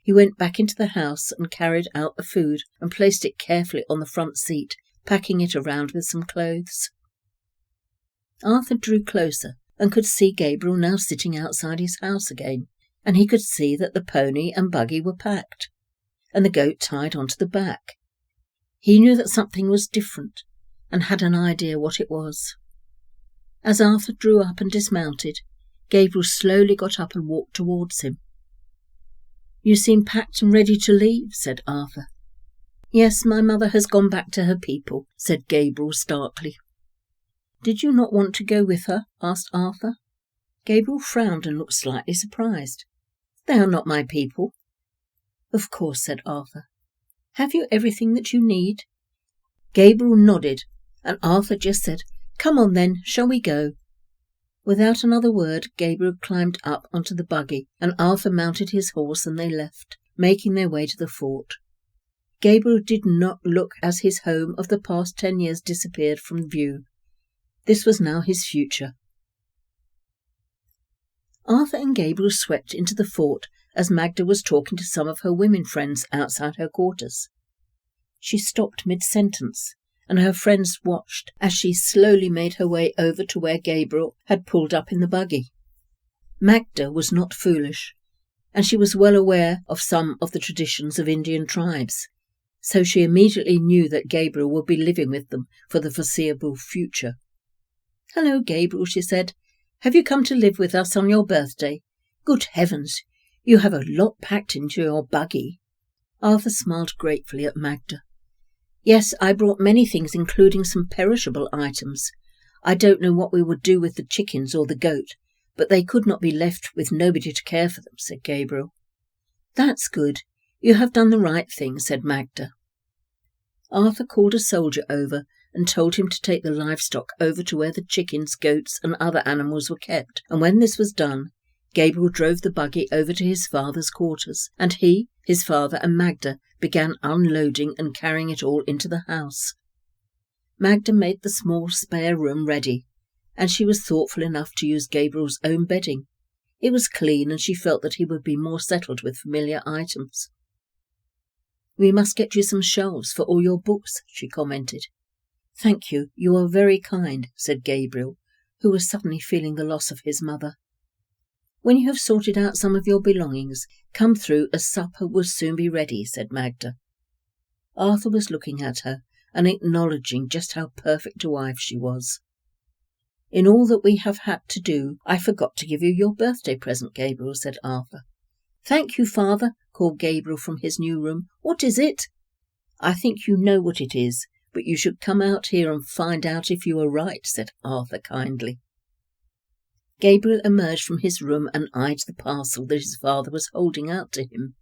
He went back into the house and carried out the food and placed it carefully on the front seat, packing it around with some clothes. Arthur drew closer and could see Gabriel now sitting outside his house again, and he could see that the pony and buggy were packed, and the goat tied onto the back. He knew that something was different, and had an idea what it was. As Arthur drew up and dismounted, Gabriel slowly got up and walked towards him. "You seem packed and ready to leave," said Arthur. "Yes, my mother has gone back to her people," said Gabriel starkly. "Did you not want to go with her?" asked Arthur. Gabriel frowned and looked slightly surprised. "They are not my people." "Of course," said Arthur. "Have you everything that you need?" Gabriel nodded, and Arthur just said, "Come on then, shall we go?" Without another word, Gabriel climbed up onto the buggy, and Arthur mounted his horse and they left, making their way to the fort. Gabriel did not look as his home of the past 10 years disappeared from view. This was now his future. Arthur and Gabriel swept into the fort as Magda was talking to some of her women friends outside her quarters. She stopped mid-sentence, and her friends watched as she slowly made her way over to where Gabriel had pulled up in the buggy. Magda was not foolish, and she was well aware of some of the traditions of Indian tribes, so she immediately knew that Gabriel would be living with them for the foreseeable future. "Hello, Gabriel," she said. "Have you come to live with us on your birthday? Good heavens, you have a lot packed into your buggy." Arthur smiled gratefully at Magda. "Yes, I brought many things, including some perishable items. I don't know what we would do with the chickens or the goat, but they could not be left with nobody to care for them," said Gabriel. "That's good. You have done the right thing," said Magda. Arthur called a soldier over and told him to take the livestock over to where the chickens, goats and other animals were kept, and when this was done, Gabriel drove the buggy over to his father's quarters, and he, his father and Magda began unloading and carrying it all into the house. Magda made the small spare room ready, and she was thoughtful enough to use Gabriel's own bedding. It was clean, and she felt that he would be more settled with familiar items. "We must get you some shelves for all your books," she commented. "Thank you, you are very kind," said Gabriel, who was suddenly feeling the loss of his mother. "When you have sorted out some of your belongings, come through as supper will soon be ready," said Magda. Arthur was looking at her and acknowledging just how perfect a wife she was. "In all that we have had to do, I forgot to give you your birthday present, Gabriel," said Arthur. "Thank you, Father," called Gabriel from his new room. "What is it?" "I think you know what it is, but you should come out here and find out if you are right," said Arthur kindly. Gabriel emerged from his room and eyed the parcel that his father was holding out to him.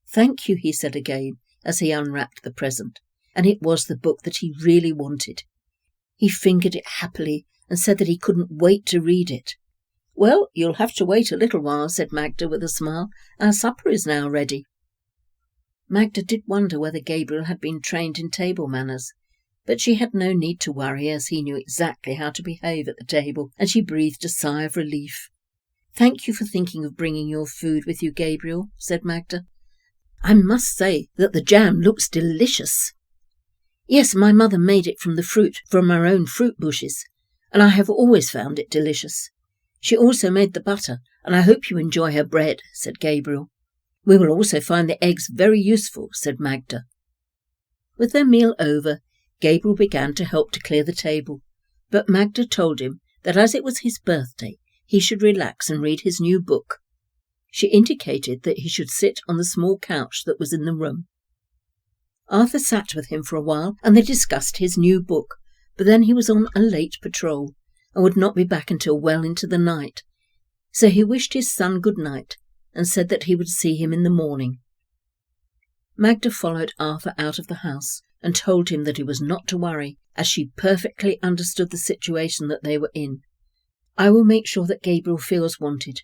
"Thank you," he said again as he unwrapped the present, and it was the book that he really wanted. He fingered it happily and said that he couldn't wait to read it. "Well, you'll have to wait a little while," said Magda with a smile. "Our supper is now ready." Magda did wonder whether Gabriel had been trained in table manners, but she had no need to worry as he knew exactly how to behave at the table, and she breathed a sigh of relief. "Thank you for thinking of bringing your food with you, Gabriel," said Magda. "I must say that the jam looks delicious." "Yes, my mother made it from the fruit from our own fruit bushes, and I have always found it delicious. She also made the butter, and I hope you enjoy her bread," said Gabriel. "We will also find the eggs very useful," said Magda. With their meal over, Gabriel began to help to clear the table, but Magda told him that as it was his birthday, he should relax and read his new book. She indicated that he should sit on the small couch that was in the room. Arthur sat with him for a while, and they discussed his new book, but then he was on a late patrol and would not be back until well into the night. So he wished his son good night and said that he would see him in the morning. Magda followed Arthur out of the house and told him that he was not to worry, as she perfectly understood the situation that they were in. "I will make sure that Gabriel feels wanted.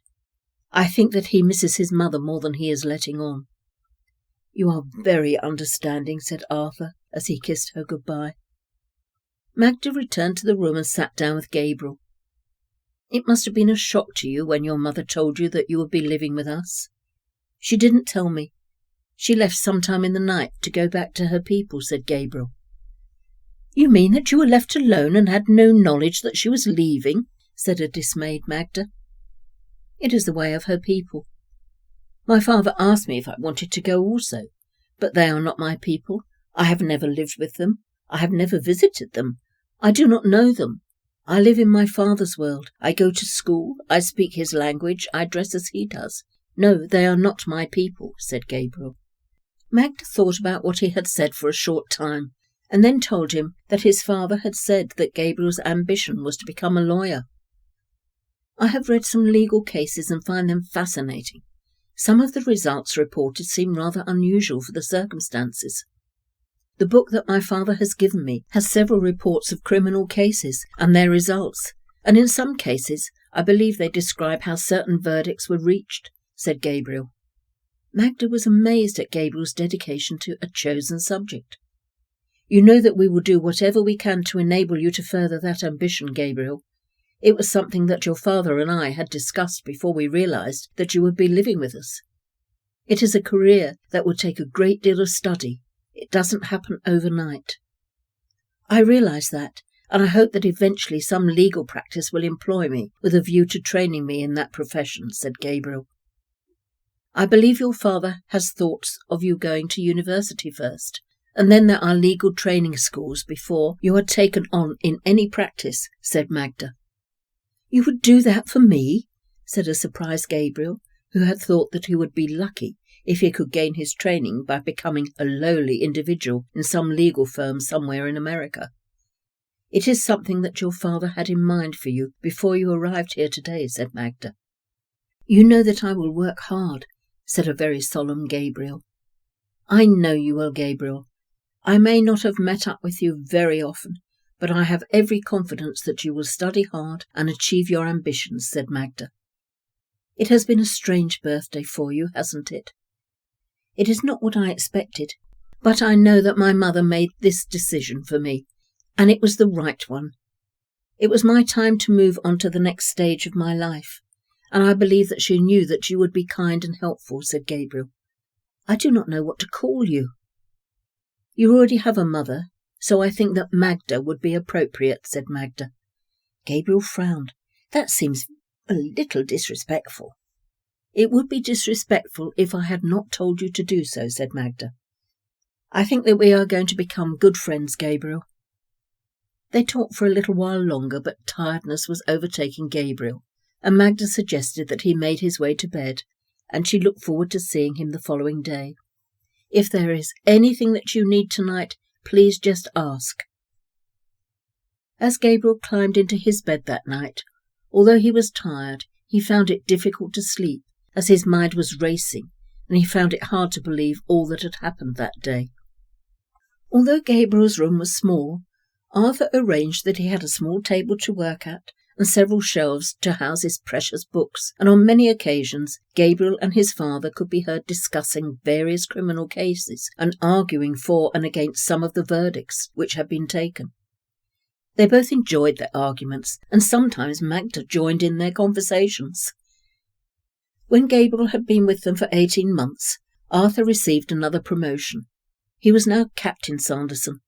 I think that he misses his mother more than he is letting on." "You are very understanding," said Arthur as he kissed her goodbye. Magda returned to the room and sat down with Gabriel. "It must have been a shock to you when your mother told you that you would be living with us." "She didn't tell me. She left sometime in the night to go back to her people," said Gabriel. "You mean that you were left alone and had no knowledge that she was leaving?" said a dismayed Magda. "It is the way of her people. My father asked me if I wanted to go also, but they are not my people. I have never lived with them. I have never visited them. I do not know them. I live in my father's world. I go to school. I speak his language. I dress as he does. No, they are not my people," said Gabriel. Magda thought about what he had said for a short time, and then told him that his father had said that Gabriel's ambition was to become a lawyer. "I have read some legal cases and find them fascinating. Some of the results reported seem rather unusual for the circumstances. The book that my father has given me has several reports of criminal cases and their results, and in some cases I believe they describe how certain verdicts were reached," said Gabriel. Magda was amazed at Gabriel's dedication to a chosen subject. "You know that we will do whatever we can to enable you to further that ambition, Gabriel. It was something that your father and I had discussed before we realized that you would be living with us. It is a career that will take a great deal of study. It doesn't happen overnight." "I realize that, and I hope that eventually some legal practice will employ me with a view to training me in that profession," said Gabriel. "I believe your father has thoughts of you going to university first, and then there are legal training schools before you are taken on in any practice," said Magda. "You would do that for me?" said a surprised Gabriel, who had thought that he would be lucky if he could gain his training by becoming a lowly individual in some legal firm somewhere in America. "It is something that your father had in mind for you before you arrived here today," said Magda. "You know that I will work hard," said a very solemn Gabriel. "I know you will, Gabriel. I may not have met up with you very often, but I have every confidence that you will study hard and achieve your ambitions," said Magda. "It has been a strange birthday for you, hasn't it?" "It is not what I expected, but I know that my mother made this decision for me, and it was the right one. It was my time to move on to the next stage of my life, and I believe that she knew that you would be kind and helpful," said Gabriel. "I do not know what to call you." "You already have a mother, so I think that Magda would be appropriate," said Magda. Gabriel frowned. "That seems a little disrespectful." "It would be disrespectful if I had not told you to do so," said Magda. "I think that we are going to become good friends, Gabriel." They talked for a little while longer, but tiredness was overtaking Gabriel, and Magda suggested that he made his way to bed, and she looked forward to seeing him the following day. "If there is anything that you need tonight, please just ask." As Gabriel climbed into his bed that night, although he was tired, he found it difficult to sleep, as his mind was racing, and he found it hard to believe all that had happened that day. Although Gabriel's room was small, Arthur arranged that he had a small table to work at and several shelves to house his precious books, and on many occasions Gabriel and his father could be heard discussing various criminal cases and arguing for and against some of the verdicts which had been taken. They both enjoyed their arguments, and sometimes Magda joined in their conversations. When Gabriel had been with them for 18 months, Arthur received another promotion. He was now Captain Sanderson,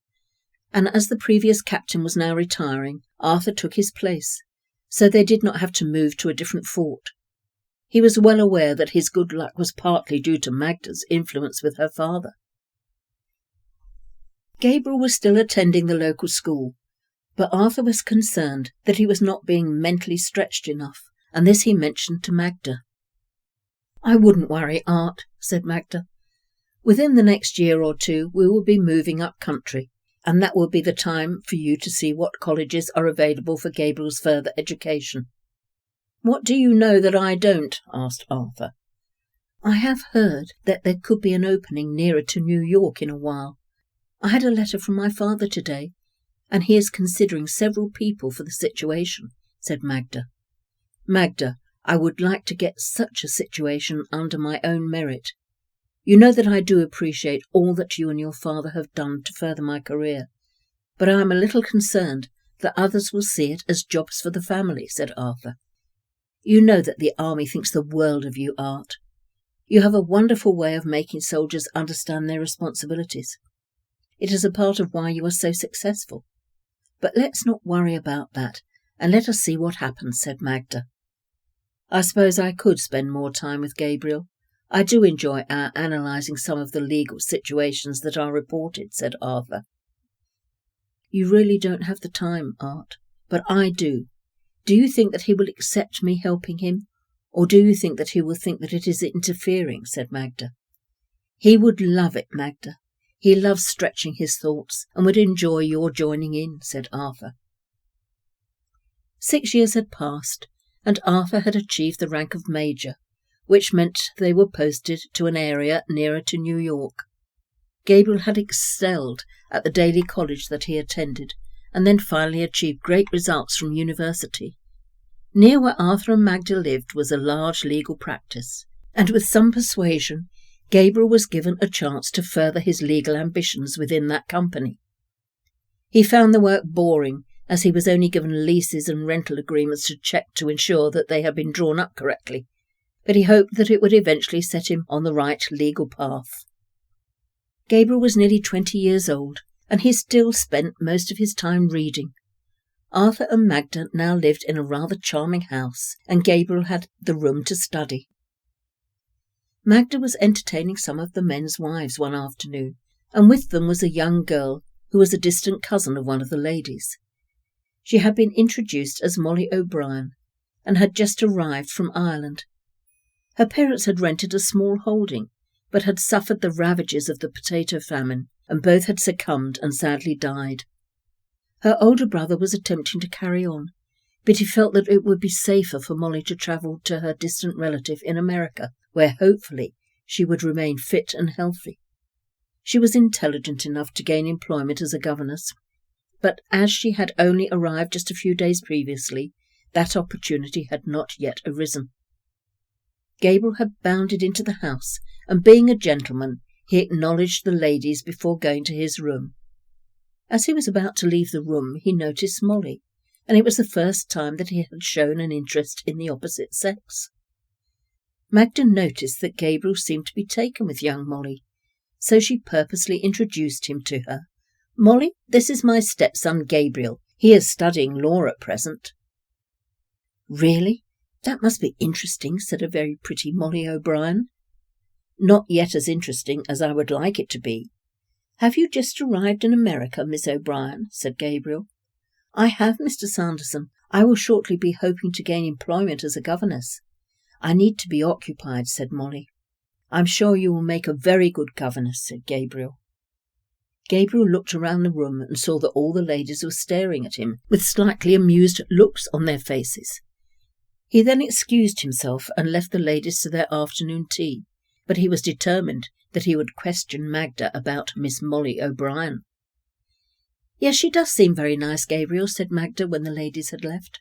and as the previous captain was now retiring, Arthur took his place, so they did not have to move to a different fort. He was well aware that his good luck was partly due to Magda's influence with her father. Gabriel was still attending the local school, but Arthur was concerned that he was not being mentally stretched enough, and this he mentioned to Magda. "I wouldn't worry, Art," said Magda. "Within the next year or two we will be moving up country, and that will be the time for you to see what colleges are available for Gabriel's further education." "What do you know that I don't?" asked Arthur. "I have heard that there could be an opening nearer to New York in a while. I had a letter from my father today, and he is considering several people for the situation," said Magda. "Magda, I would like to get such a situation under my own merit. You know that I do appreciate all that you and your father have done to further my career, but I am a little concerned that others will see it as jobs for the family," said Arthur. "You know that the army thinks the world of you, Art. You have a wonderful way of making soldiers understand their responsibilities. It is a part of why you are so successful. But let's not worry about that, and let us see what happens," said Magda. "I suppose I could spend more time with Gabriel. I do enjoy our analysing some of the legal situations that are reported," said Arthur. "You really don't have the time, Art, but I do. Do you think that he will accept me helping him, or do you think that he will think that it is interfering?" said Magda. "He would love it, Magda. He loves stretching his thoughts and would enjoy your joining in," said Arthur. 6 years had passed, and Arthur had achieved the rank of Major, which meant they were posted to an area nearer to New York. Gabriel had excelled at the daily college that he attended, and then finally achieved great results from university. Near where Arthur and Magda lived was a large legal practice, and with some persuasion, Gabriel was given a chance to further his legal ambitions within that company. He found the work boring, as he was only given leases and rental agreements to check to ensure that they had been drawn up correctly, but he hoped that it would eventually set him on the right legal path. Gabriel was nearly 20 years old, and he still spent most of his time reading. Arthur and Magda now lived in a rather charming house, and Gabriel had the room to study. Magda was entertaining some of the men's wives one afternoon, and with them was a young girl who was a distant cousin of one of the ladies. She had been introduced as Molly O'Brien, and had just arrived from Ireland. Her parents had rented a small holding, but had suffered the ravages of the potato famine, and both had succumbed and sadly died. Her older brother was attempting to carry on, but he felt that it would be safer for Molly to travel to her distant relative in America, where hopefully she would remain fit and healthy. She was intelligent enough to gain employment as a governess, but as she had only arrived just a few days previously, that opportunity had not yet arisen. Gabriel had bounded into the house, and being a gentleman, he acknowledged the ladies before going to his room. As he was about to leave the room, he noticed Molly, and it was the first time that he had shown an interest in the opposite sex. Magda noticed that Gabriel seemed to be taken with young Molly, so she purposely introduced him to her. "Molly, this is my stepson Gabriel. He is studying law at present." "Really? That must be interesting," said a very pretty Molly O'Brien. "Not yet as interesting as I would like it to be. Have you just arrived in America, Miss O'Brien?" said Gabriel. "I have, Mr. Sanderson. I will shortly be hoping to gain employment as a governess. I need to be occupied," said Molly. "I'm sure you will make a very good governess," said Gabriel. Gabriel looked around the room and saw that all the ladies were staring at him with slightly amused looks on their faces. He then excused himself and left the ladies to their afternoon tea, but he was determined that he would question Magda about Miss Molly O'Brien. "Yes, she does seem very nice, Gabriel," said Magda when the ladies had left.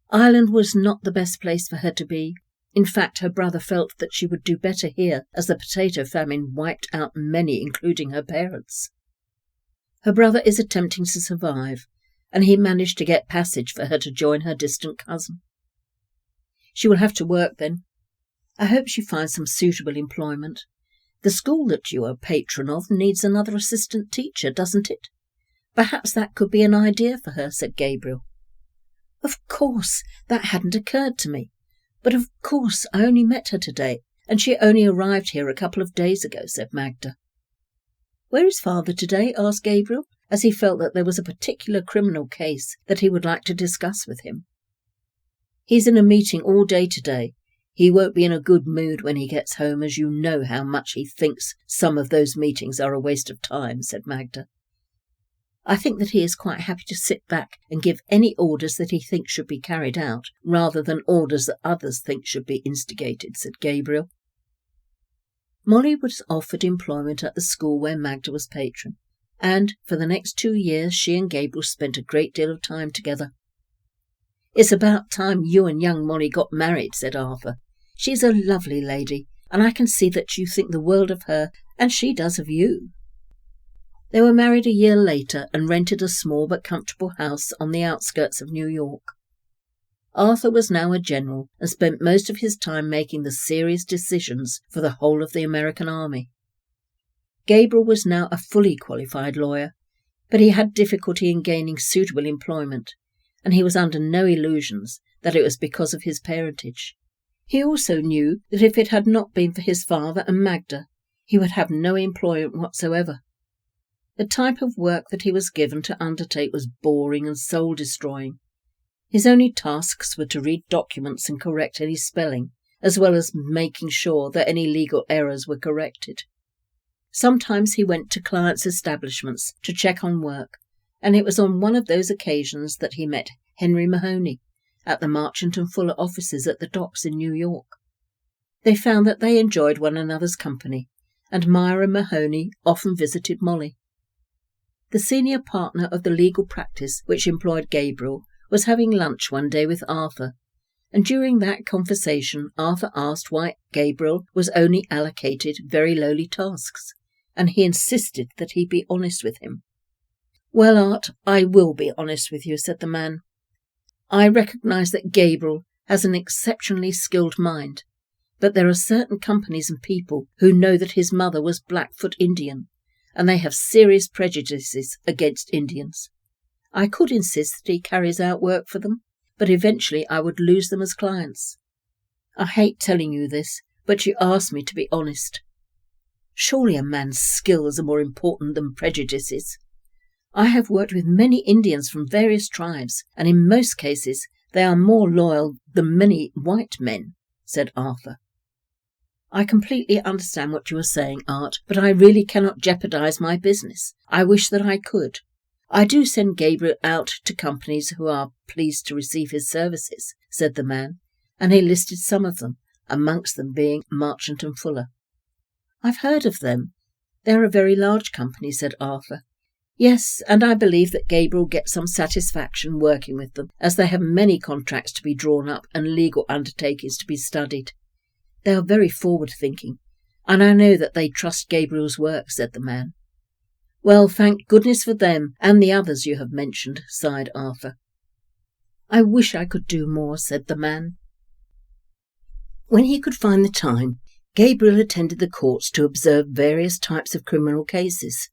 "Ireland was not the best place for her to be. In fact, her brother felt that she would do better here, as the potato famine wiped out many, including her parents. Her brother is attempting to survive, and he managed to get passage for her to join her distant cousin. She will have to work then. I hope she finds some suitable employment. The school that you are patron of needs another assistant teacher, doesn't it? Perhaps that could be an idea for her, said Gabriel. Of course, that hadn't occurred to me. But of course I only met her today, and she only arrived here a couple of days ago, said Magda. Where is father today? Asked Gabriel, as he felt that there was a particular criminal case that he would like to discuss with him. He's in a meeting all day today. He won't be in a good mood when he gets home, as you know how much he thinks some of those meetings are a waste of time, said Magda. I think that he is quite happy to sit back and give any orders that he thinks should be carried out, rather than orders that others think should be instigated, said Gabriel. Molly was offered employment at the school where Magda was patron, and for the next 2 years she and Gabriel spent a great deal of time together. It's about time you and young Molly got married, said Arthur. She's a lovely lady, and I can see that you think the world of her, and she does of you. They were married a year later and rented a small but comfortable house on the outskirts of New York. Arthur was now a general and spent most of his time making the serious decisions for the whole of the American army. Gabriel was now a fully qualified lawyer, but he had difficulty in gaining suitable employment, and he was under no illusions that it was because of his parentage. He also knew that if it had not been for his father and Magda, he would have no employment whatsoever. The type of work that he was given to undertake was boring and soul-destroying. His only tasks were to read documents and correct any spelling, as well as making sure that any legal errors were corrected. Sometimes he went to clients' establishments to check on work, and it was on one of those occasions that he met Henry Mahoney at the Marchant and Fuller offices at the docks in New York. They found that they enjoyed one another's company, and Myra Mahoney often visited Molly. The senior partner of the legal practice which employed Gabriel was having lunch one day with Arthur, and during that conversation Arthur asked why Gabriel was only allocated very lowly tasks, and he insisted that he be honest with him. Well, Art, I will be honest with you, said the man. I recognise that Gabriel has an exceptionally skilled mind, but there are certain companies and people who know that his mother was Blackfoot Indian, and they have serious prejudices against Indians. I could insist that he carries out work for them, but eventually I would lose them as clients. I hate telling you this, but you asked me to be honest. Surely a man's skills are more important than prejudices. I have worked with many Indians from various tribes, and in most cases they are more loyal than many white men, said Arthur. I completely understand what you are saying, Art, but I really cannot jeopardize my business. I wish that I could. I do send Gabriel out to companies who are pleased to receive his services, said the man, and he listed some of them, amongst them being Marchant and Fuller. I've heard of them. They're a very large company, said Arthur. Yes, and I believe that Gabriel gets some satisfaction working with them, as they have many contracts to be drawn up and legal undertakings to be studied. They are very forward-thinking, and I know that they trust Gabriel's work, said the man. Well, thank goodness for them and the others you have mentioned, sighed Arthur. I wish I could do more, said the man. When he could find the time, Gabriel attended the courts to observe various types of criminal cases,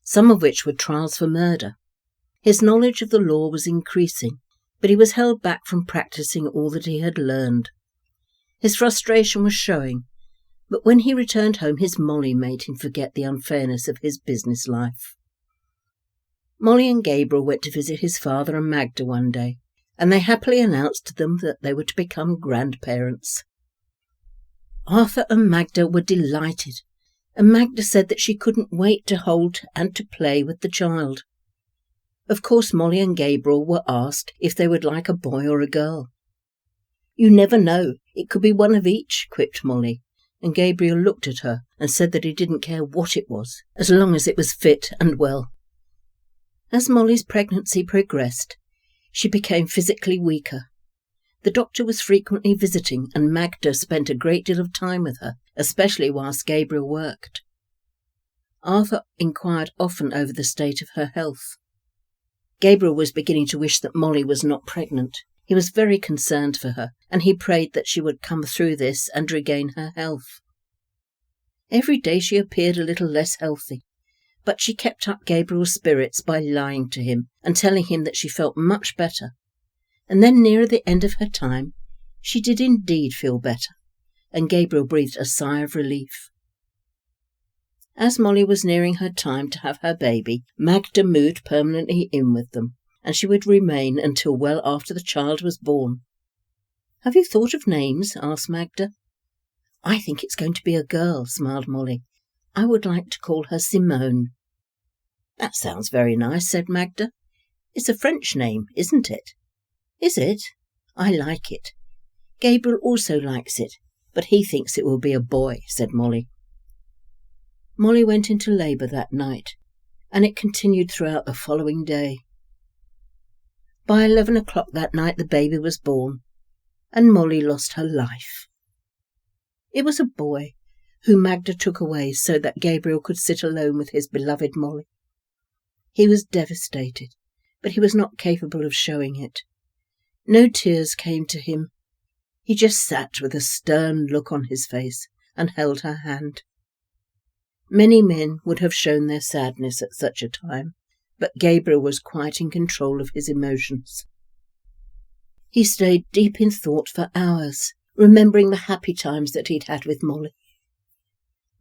some of which were trials for murder. His knowledge of the law was increasing, but he was held back from practicing all that he had learned. His frustration was showing, but when he returned home his Molly made him forget the unfairness of his business life. Molly and Gabriel went to visit his father and Magda one day, and they happily announced to them that they were to become grandparents. Arthur and Magda were delighted, and Magda said that she couldn't wait to hold and to play with the child. Of course Molly and Gabriel were asked if they would like a boy or a girl. You never know, it could be one of each, quipped Molly, and Gabriel looked at her and said that he didn't care what it was, as long as it was fit and well. As Molly's pregnancy progressed, she became physically weaker. The doctor was frequently visiting, and Magda spent a great deal of time with her, especially whilst Gabriel worked. Arthur inquired often over the state of her health. Gabriel was beginning to wish that Molly was not pregnant. He was very concerned for her, and he prayed that she would come through this and regain her health. Every day she appeared a little less healthy, but she kept up Gabriel's spirits by lying to him and telling him that she felt much better. And then nearer the end of her time, she did indeed feel better, and Gabriel breathed a sigh of relief. As Molly was nearing her time to have her baby, Magda moved permanently in with them, and she would remain until well after the child was born. "Have you thought of names?" asked Magda. "I think it's going to be a girl," smiled Molly. "I would like to call her Simone." "That sounds very nice," said Magda. "It's a French name, isn't it?" "Is it? I like it. Gabriel also likes it, but he thinks it will be a boy," said Molly. Molly went into labour that night, and it continued throughout the following day. By 11 o'clock that night the baby was born, and Molly lost her life. It was a boy, whom Magda took away so that Gabriel could sit alone with his beloved Molly. He was devastated, but he was not capable of showing it. No tears came to him. He just sat with a stern look on his face and held her hand. Many men would have shown their sadness at such a time, but Gabriel was quite in control of his emotions. He stayed deep in thought for hours, remembering the happy times that he'd had with Molly.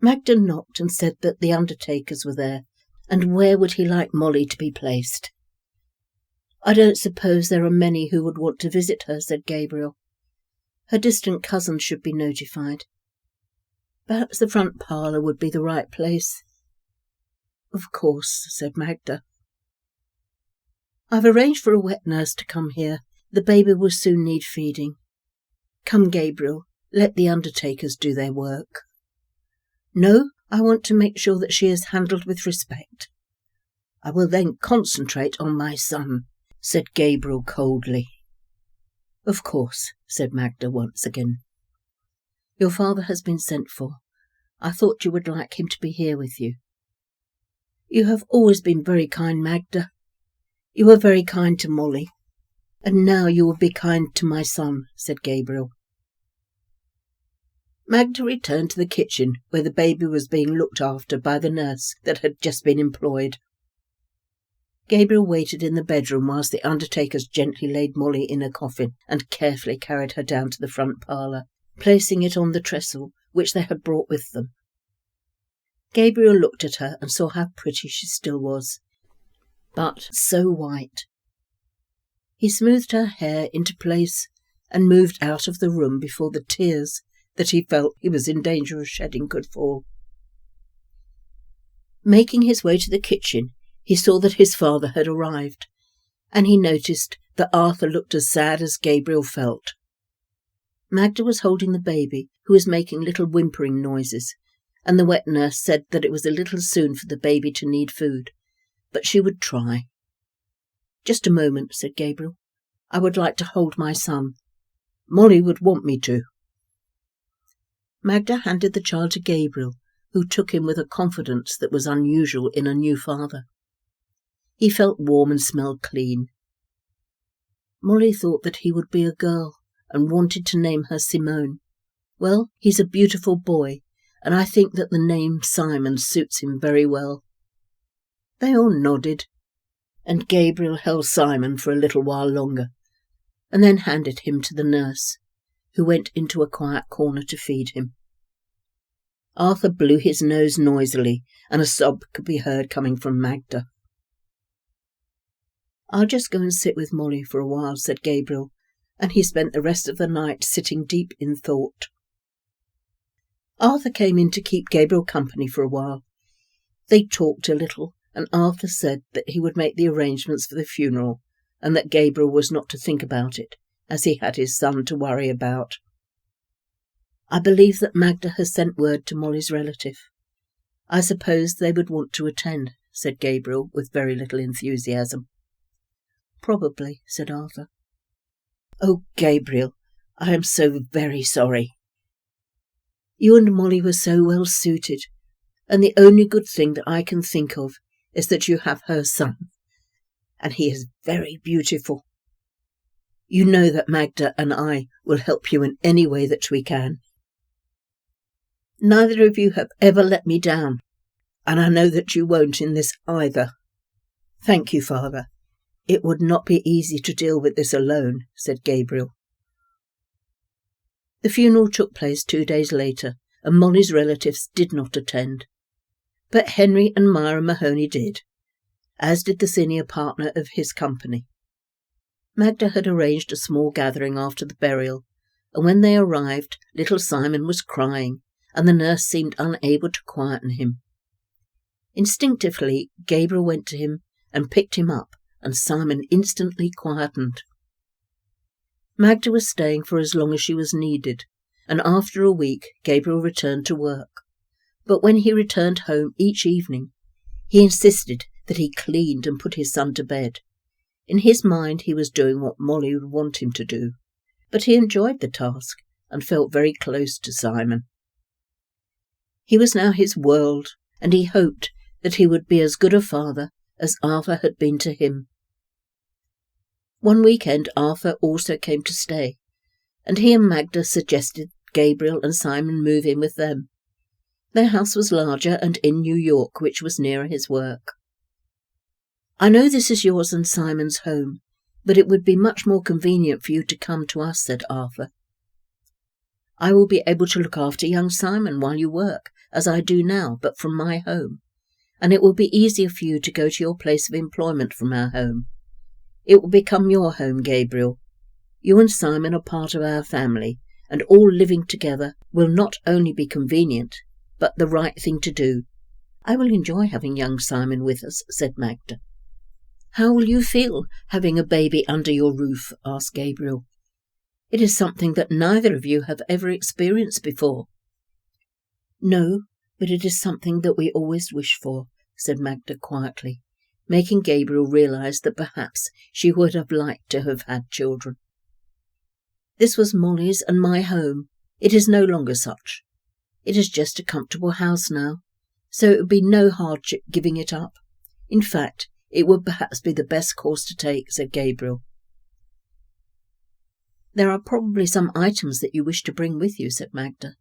Magda knocked and said that the undertakers were there, and where would he like Molly to be placed? "I don't suppose there are many who would want to visit her," said Gabriel. "Her distant cousins should be notified. Perhaps the front parlour would be the right place." "Of course," said Magda. "I've arranged for a wet nurse to come here. The baby will soon need feeding. Come, Gabriel, let the undertakers do their work." "No, I want to make sure that she is handled with respect. I will then concentrate on my son," said Gabriel coldly. "Of course," said Magda once again. "Your father has been sent for. I thought you would like him to be here with you." "You have always been very kind, Magda. You were very kind to Molly, and now you will be kind to my son," said Gabriel. Magda returned to the kitchen, where the baby was being looked after by the nurse that had just been employed. Gabriel waited in the bedroom whilst the undertakers gently laid Molly in a coffin and carefully carried her down to the front parlour, placing it on the trestle which they had brought with them. Gabriel looked at her and saw how pretty she still was, but so white. He smoothed her hair into place and moved out of the room before the tears that he felt he was in danger of shedding could fall. Making his way to the kitchen, he saw that his father had arrived, and he noticed that Arthur looked as sad as Gabriel felt. Magda was holding the baby, who was making little whimpering noises, and the wet nurse said that it was a little soon for the baby to need food, but she would try. "Just a moment," said Gabriel. "I would like to hold my son. Molly would want me to." Magda handed the child to Gabriel, who took him with a confidence that was unusual in a new father. He felt warm and smelled clean. Molly thought that he would be a girl and wanted to name her Simone. "Well, he's a beautiful boy, and I think that the name Simon suits him very well." They all nodded, and Gabriel held Simon for a little while longer, and then handed him to the nurse, who went into a quiet corner to feed him. Arthur blew his nose noisily, and a sob could be heard coming from Magda. "I'll just go and sit with Molly for a while," said Gabriel, and he spent the rest of the night sitting deep in thought. Arthur came in to keep Gabriel company for a while. They talked a little, and Arthur said that he would make the arrangements for the funeral, and that Gabriel was not to think about it, as he had his son to worry about. "I believe that Magda has sent word to Molly's relative. I suppose they would want to attend," said Gabriel with very little enthusiasm. "Probably," said Arthur. "Oh, Gabriel, I am so very sorry. You and Molly were so well suited, and the only good thing that I can think of is that you have her son, and he is very beautiful." You know that Magda and I will help you in any way that we can. Neither of you have ever let me down, and I know that you won't in this either. Thank you, Father. It would not be easy to deal with this alone, said Gabriel. The funeral took place 2 days later, and Molly's relatives did not attend. But Henry and Myra Mahoney did, as did the senior partner of his company. Magda had arranged a small gathering after the burial, and when they arrived, little Simon was crying, and the nurse seemed unable to quieten him. Instinctively, Gabriel went to him and picked him up, and Simon instantly quietened. Magda was staying for as long as she was needed, and after a week Gabriel returned to work. But when he returned home each evening, he insisted that he cleaned and put his son to bed. In his mind he was doing what Molly would want him to do, but he enjoyed the task and felt very close to Simon. He was now his world, and he hoped that he would be as good a father as Arthur had been to him. One weekend Arthur also came to stay, and he and Magda suggested Gabriel and Simon move in with them. Their house was larger and in New York, which was nearer his work. I know this is yours and Simon's home, but it would be much more convenient for you to come to us, said Arthur. I will be able to look after young Simon while you work, as I do now, but from my home, and it will be easier for you to go to your place of employment from our home. It will become your home, Gabriel. You and Simon are part of our family, and all living together will not only be convenient, but the right thing to do. I will enjoy having young Simon with us, said Magda. How will you feel having a baby under your roof? Asked Gabriel. It is something that neither of you have ever experienced before. No, but it is something that we always wish for, said Magda quietly, making Gabriel realize that perhaps she would have liked to have had children. This was Molly's and my home. It is no longer such. It is just a comfortable house now, so it would be no hardship giving it up. In fact, it would perhaps be the best course to take, said Gabriel. There are probably some items that you wish to bring with you, said Magda.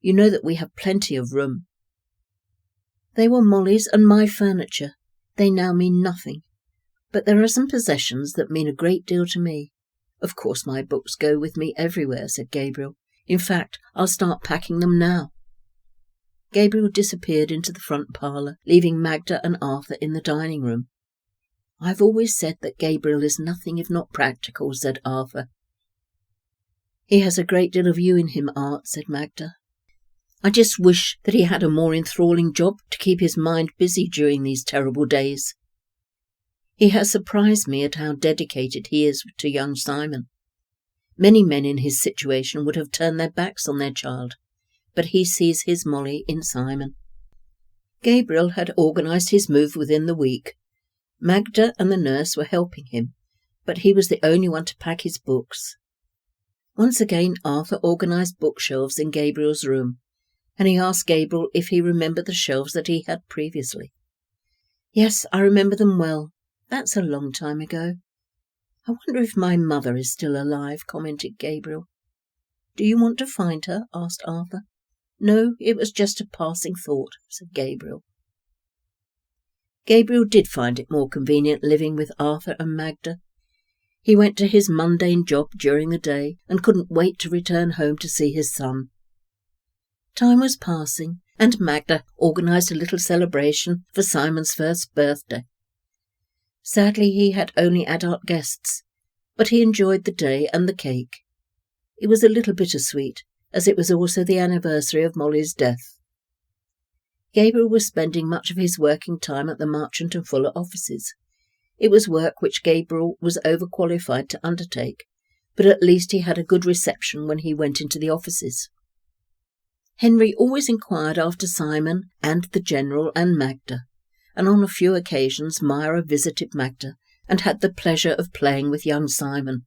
You know that we have plenty of room. They were Molly's and my furniture. They now mean nothing. But there are some possessions that mean a great deal to me. Of course my books go with me everywhere, said Gabriel. In fact, I'll start packing them now. Gabriel disappeared into the front parlour, leaving Magda and Arthur in the dining room. I've always said that Gabriel is nothing if not practical, said Arthur. He has a great deal of you in him, Art, said Magda. I just wish that he had a more enthralling job to keep his mind busy during these terrible days. He has surprised me at how dedicated he is to young Simon. Many men in his situation would have turned their backs on their child, but he sees his Molly in Simon. Gabriel had organised his move within the week. Magda and the nurse were helping him, but he was the only one to pack his books. Once again Arthur organised bookshelves in Gabriel's room, and he asked Gabriel if he remembered the shelves that he had previously. Yes, I remember them well. That's a long time ago. I wonder if my mother is still alive, commented Gabriel. Do you want to find her? Asked Arthur. No, it was just a passing thought, said Gabriel. Gabriel did find it more convenient living with Arthur and Magda. He went to his mundane job during the day and couldn't wait to return home to see his son. Time was passing, and Magda organised a little celebration for Simon's first birthday. Sadly, he had only adult guests, but he enjoyed the day and the cake. It was a little bittersweet, as it was also the anniversary of Molly's death. Gabriel was spending much of his working time at the Marchant and Fuller offices. It was work which Gabriel was overqualified to undertake, but at least he had a good reception when he went into the offices. Henry always inquired after Simon and the General and Magda, and on a few occasions Myra visited Magda and had the pleasure of playing with young Simon.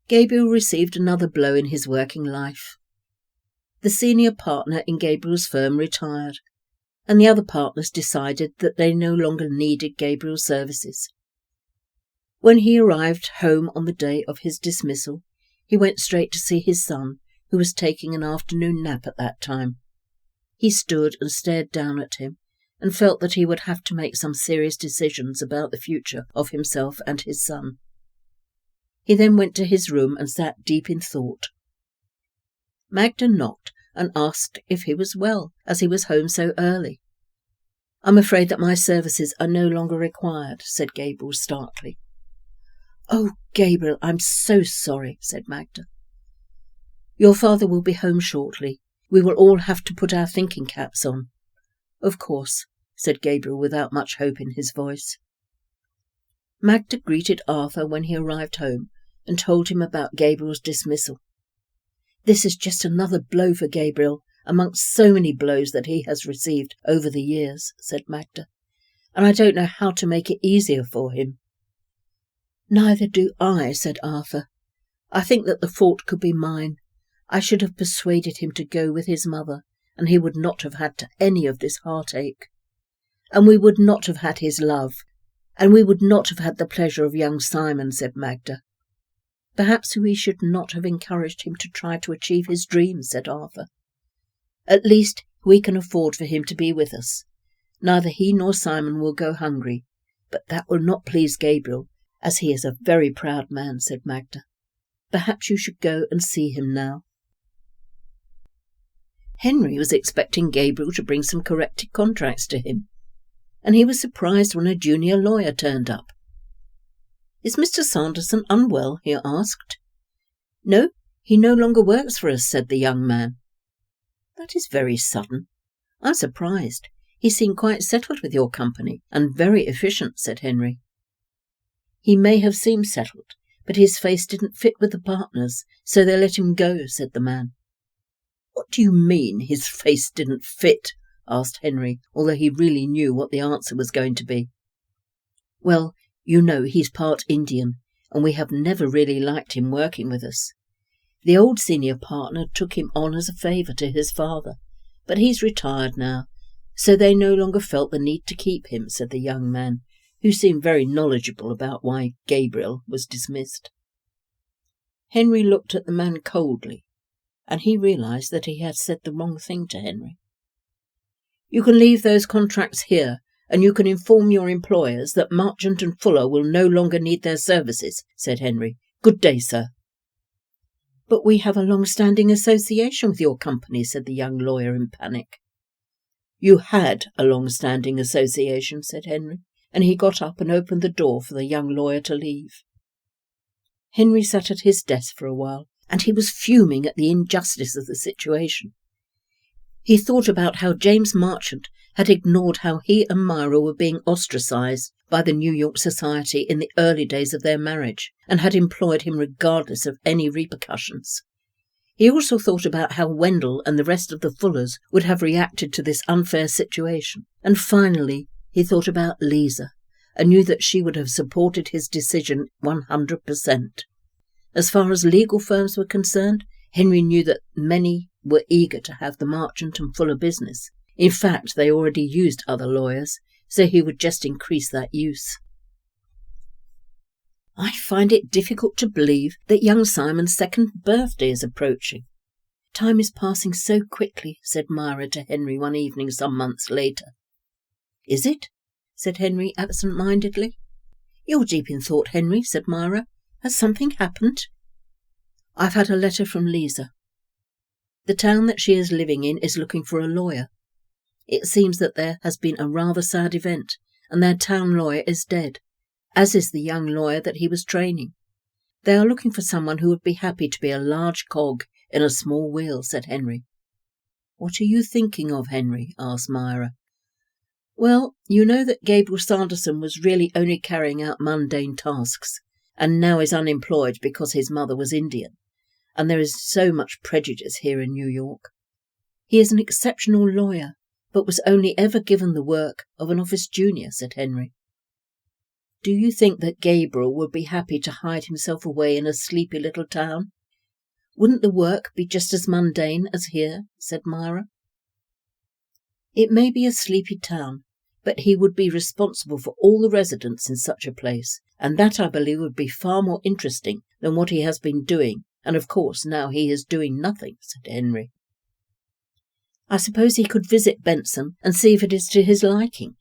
Gabriel received another blow in his working life. The senior partner in Gabriel's firm retired, and the other partners decided that they no longer needed Gabriel's services. When he arrived home on the day of his dismissal, he went straight to see his son, who was taking an afternoon nap at that time. He stood and stared down at him, and felt that he would have to make some serious decisions about the future of himself and his son. He then went to his room and sat deep in thought. Magda knocked and asked if he was well, as he was home so early. "I'm afraid that my services are no longer required," said Gabriel starkly. "Oh, Gabriel, I'm so sorry," said Magda. "Your father will be home shortly. We will all have to put our thinking caps on." "Of course," said Gabriel without much hope in his voice. Magda greeted Arthur when he arrived home and told him about Gabriel's dismissal. "This is just another blow for Gabriel, amongst so many blows that he has received over the years," said Magda, "and I don't know how to make it easier for him." "Neither do I," said Arthur. "I think that the fault could be mine. I should have persuaded him to go with his mother, and he would not have had any of this heartache. And we would not have had his love, and we would not have had the pleasure of young Simon," said Magda. "Perhaps we should not have encouraged him to try to achieve his dreams," said Arthur. "At least we can afford for him to be with us. Neither he nor Simon will go hungry, but that will not please Gabriel, as he is a very proud man," said Magda. "Perhaps you should go and see him now." Henry was expecting Gabriel to bring some corrected contracts to him, and he was surprised when a junior lawyer turned up. "Is Mr. Sanderson unwell?" he asked. "No, he no longer works for us," said the young man. "That is very sudden. I'm surprised. He seemed quite settled with your company, and very efficient," said Henry. "He may have seemed settled, but his face didn't fit with the partners, so they let him go," said the man. "What do you mean, his face didn't fit?" asked Henry, although he really knew what the answer was going to be. "Well, you know he's part Indian, and we have never really liked him working with us. The old senior partner took him on as a favour to his father, but he's retired now, so they no longer felt the need to keep him," said the young man, who seemed very knowledgeable about why Gabriel was dismissed. Henry looked at the man coldly, and he realised that he had said the wrong thing to Henry. "You can leave those contracts here, and you can inform your employers that Marchant and Fuller will no longer need their services," said Henry. "Good day, sir." "But we have a long-standing association with your company," said the young lawyer in panic. "You had a long-standing association," said Henry, and he got up and opened the door for the young lawyer to leave. Henry sat at his desk for a while, and he was fuming at the injustice of the situation. He thought about how James Marchant had ignored how he and Myra were being ostracised by the New York Society in the early days of their marriage, and had employed him regardless of any repercussions. He also thought about how Wendell and the rest of the Fullers would have reacted to this unfair situation. And finally, he thought about Liza, and knew that she would have supported his decision 100%. As far as legal firms were concerned, Henry knew that many were eager to have the Marchant and Fuller business. In fact, they already used other lawyers, so he would just increase that use. "I find it difficult to believe that young Simon's second birthday is approaching. Time is passing so quickly," said Myra to Henry one evening some months later. "Is it?" said Henry absent-mindedly. "You're deep in thought, Henry," said Myra. "Has something happened?" "I've had a letter from Liza. The town that she is living in is looking for a lawyer. It seems that there has been a rather sad event, and their town lawyer is dead, as is the young lawyer that he was training. They are looking for someone who would be happy to be a large cog in a small wheel," said Henry. "What are you thinking of, Henry?" asked Myra. "Well, you know that Gabriel Sanderson was really only carrying out mundane tasks, and now is unemployed because his mother was Indian, and there is so much prejudice here in New York. He is an exceptional lawyer, but was only ever given the work of an office junior," said Henry. "Do you think that Gabriel would be happy to hide himself away in a sleepy little town? Wouldn't the work be just as mundane as here?" said Myra. "It may be a sleepy town, but he would be responsible for all the residents in such a place, and that I believe would be far more interesting than what he has been doing, and of course now he is doing nothing," said Henry. "I suppose he could visit Benson and see if it is to his liking.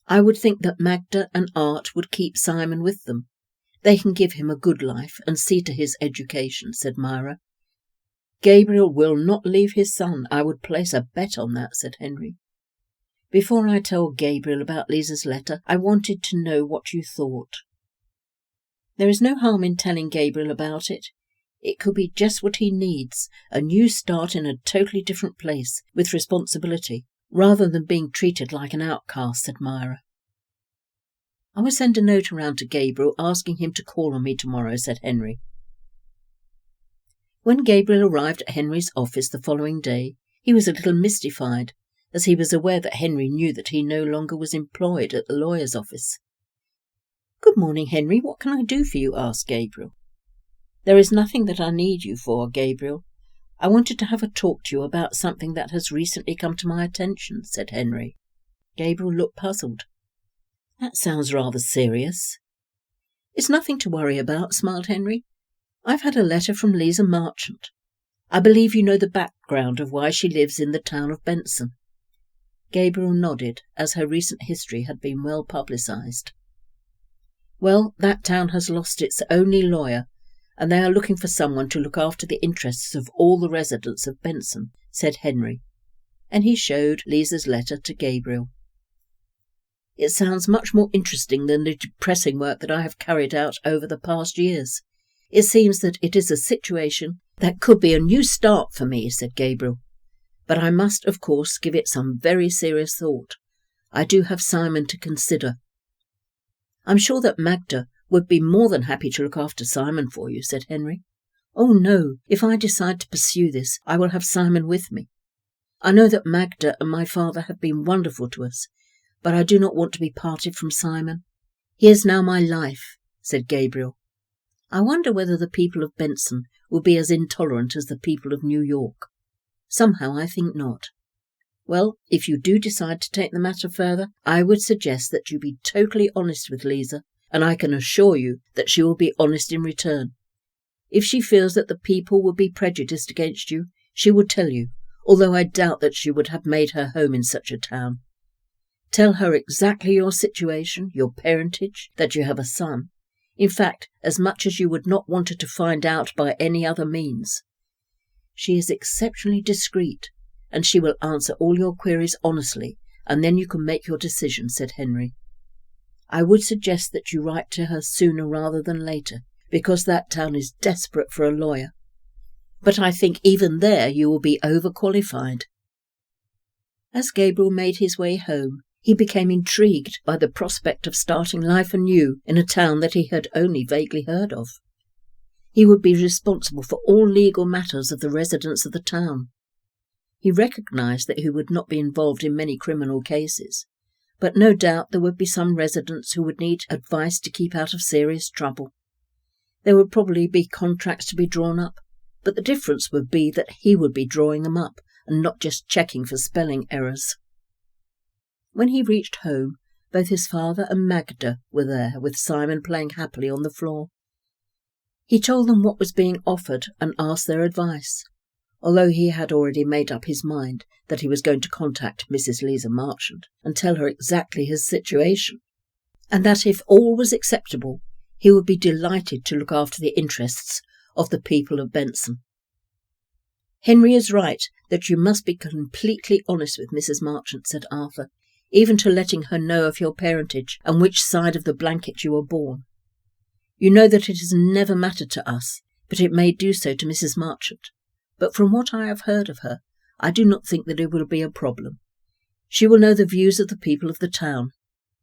I would think that Magda and Art would keep Simon with them. They can give him a good life and see to his education," said Myra. "Gabriel will not leave his son. I would place a bet on that," said Henry. "Before I tell Gabriel about Liza's letter, I wanted to know what you thought." "There is no harm in telling Gabriel about it. It could be just what he needs, a new start in a totally different place, with responsibility, rather than being treated like an outcast," said Myra. "I will send a note around to Gabriel asking him to call on me tomorrow," said Henry. When Gabriel arrived at Henry's office the following day, he was a little mystified, as he was aware that Henry knew that he no longer was employed at the lawyer's office. "Good morning, Henry. What can I do for you?" asked Gabriel. "There is nothing that I need you for, Gabriel. I wanted to have a talk to you about something that has recently come to my attention," said Henry. Gabriel looked puzzled. "That sounds rather serious." "It's nothing to worry about," smiled Henry. "I've had a letter from Liza Marchant. I believe you know the background of why she lives in the town of Benson." Gabriel nodded, as her recent history had been well publicised. "Well, that town has lost its only lawyer, and they are looking for someone to look after the interests of all the residents of Benson," said Henry, and he showed Liza's letter to Gabriel. "It sounds much more interesting than the depressing work that I have carried out over the past years. It seems that it is a situation that could be a new start for me," said Gabriel. "But I must, of course, give it some very serious thought. I do have Simon to consider." "I'm sure that Magda would be more than happy to look after Simon for you," said Henry. "Oh no, if I decide to pursue this, I will have Simon with me. I know that Magda and my father have been wonderful to us, but I do not want to be parted from Simon. He is now my life," said Gabriel. "I wonder whether the people of Benson will be as intolerant as the people of New York. Somehow I think not. Well, if you do decide to take the matter further, I would suggest that you be totally honest with Liza, and I can assure you that she will be honest in return. If she feels that the people would be prejudiced against you, she would tell you, although I doubt that she would have made her home in such a town. Tell her exactly your situation, your parentage, that you have a son. In fact, as much as you would not want her to find out by any other means. She is exceptionally discreet, and she will answer all your queries honestly, and then you can make your decision," said Henry. "I would suggest that you write to her sooner rather than later, because that town is desperate for a lawyer. But I think even there you will be overqualified." As Gabriel made his way home, he became intrigued by the prospect of starting life anew in a town that he had only vaguely heard of. He would be responsible for all legal matters of the residents of the town. He recognised that he would not be involved in many criminal cases, but no doubt there would be some residents who would need advice to keep out of serious trouble. There would probably be contracts to be drawn up, but the difference would be that he would be drawing them up and not just checking for spelling errors. When he reached home, both his father and Magda were there, with Simon playing happily on the floor. He told them what was being offered and asked their advice, although he had already made up his mind that he was going to contact Mrs. Liza Marchant and tell her exactly his situation, and that if all was acceptable, he would be delighted to look after the interests of the people of Benson. "Henry is right that you must be completely honest with Mrs. Marchant," said Arthur, "even to letting her know of your parentage and which side of the blanket you were born. You know that it has never mattered to us, but it may do so to Mrs. Marchant. But from what I have heard of her, I do not think that it will be a problem. She will know the views of the people of the town.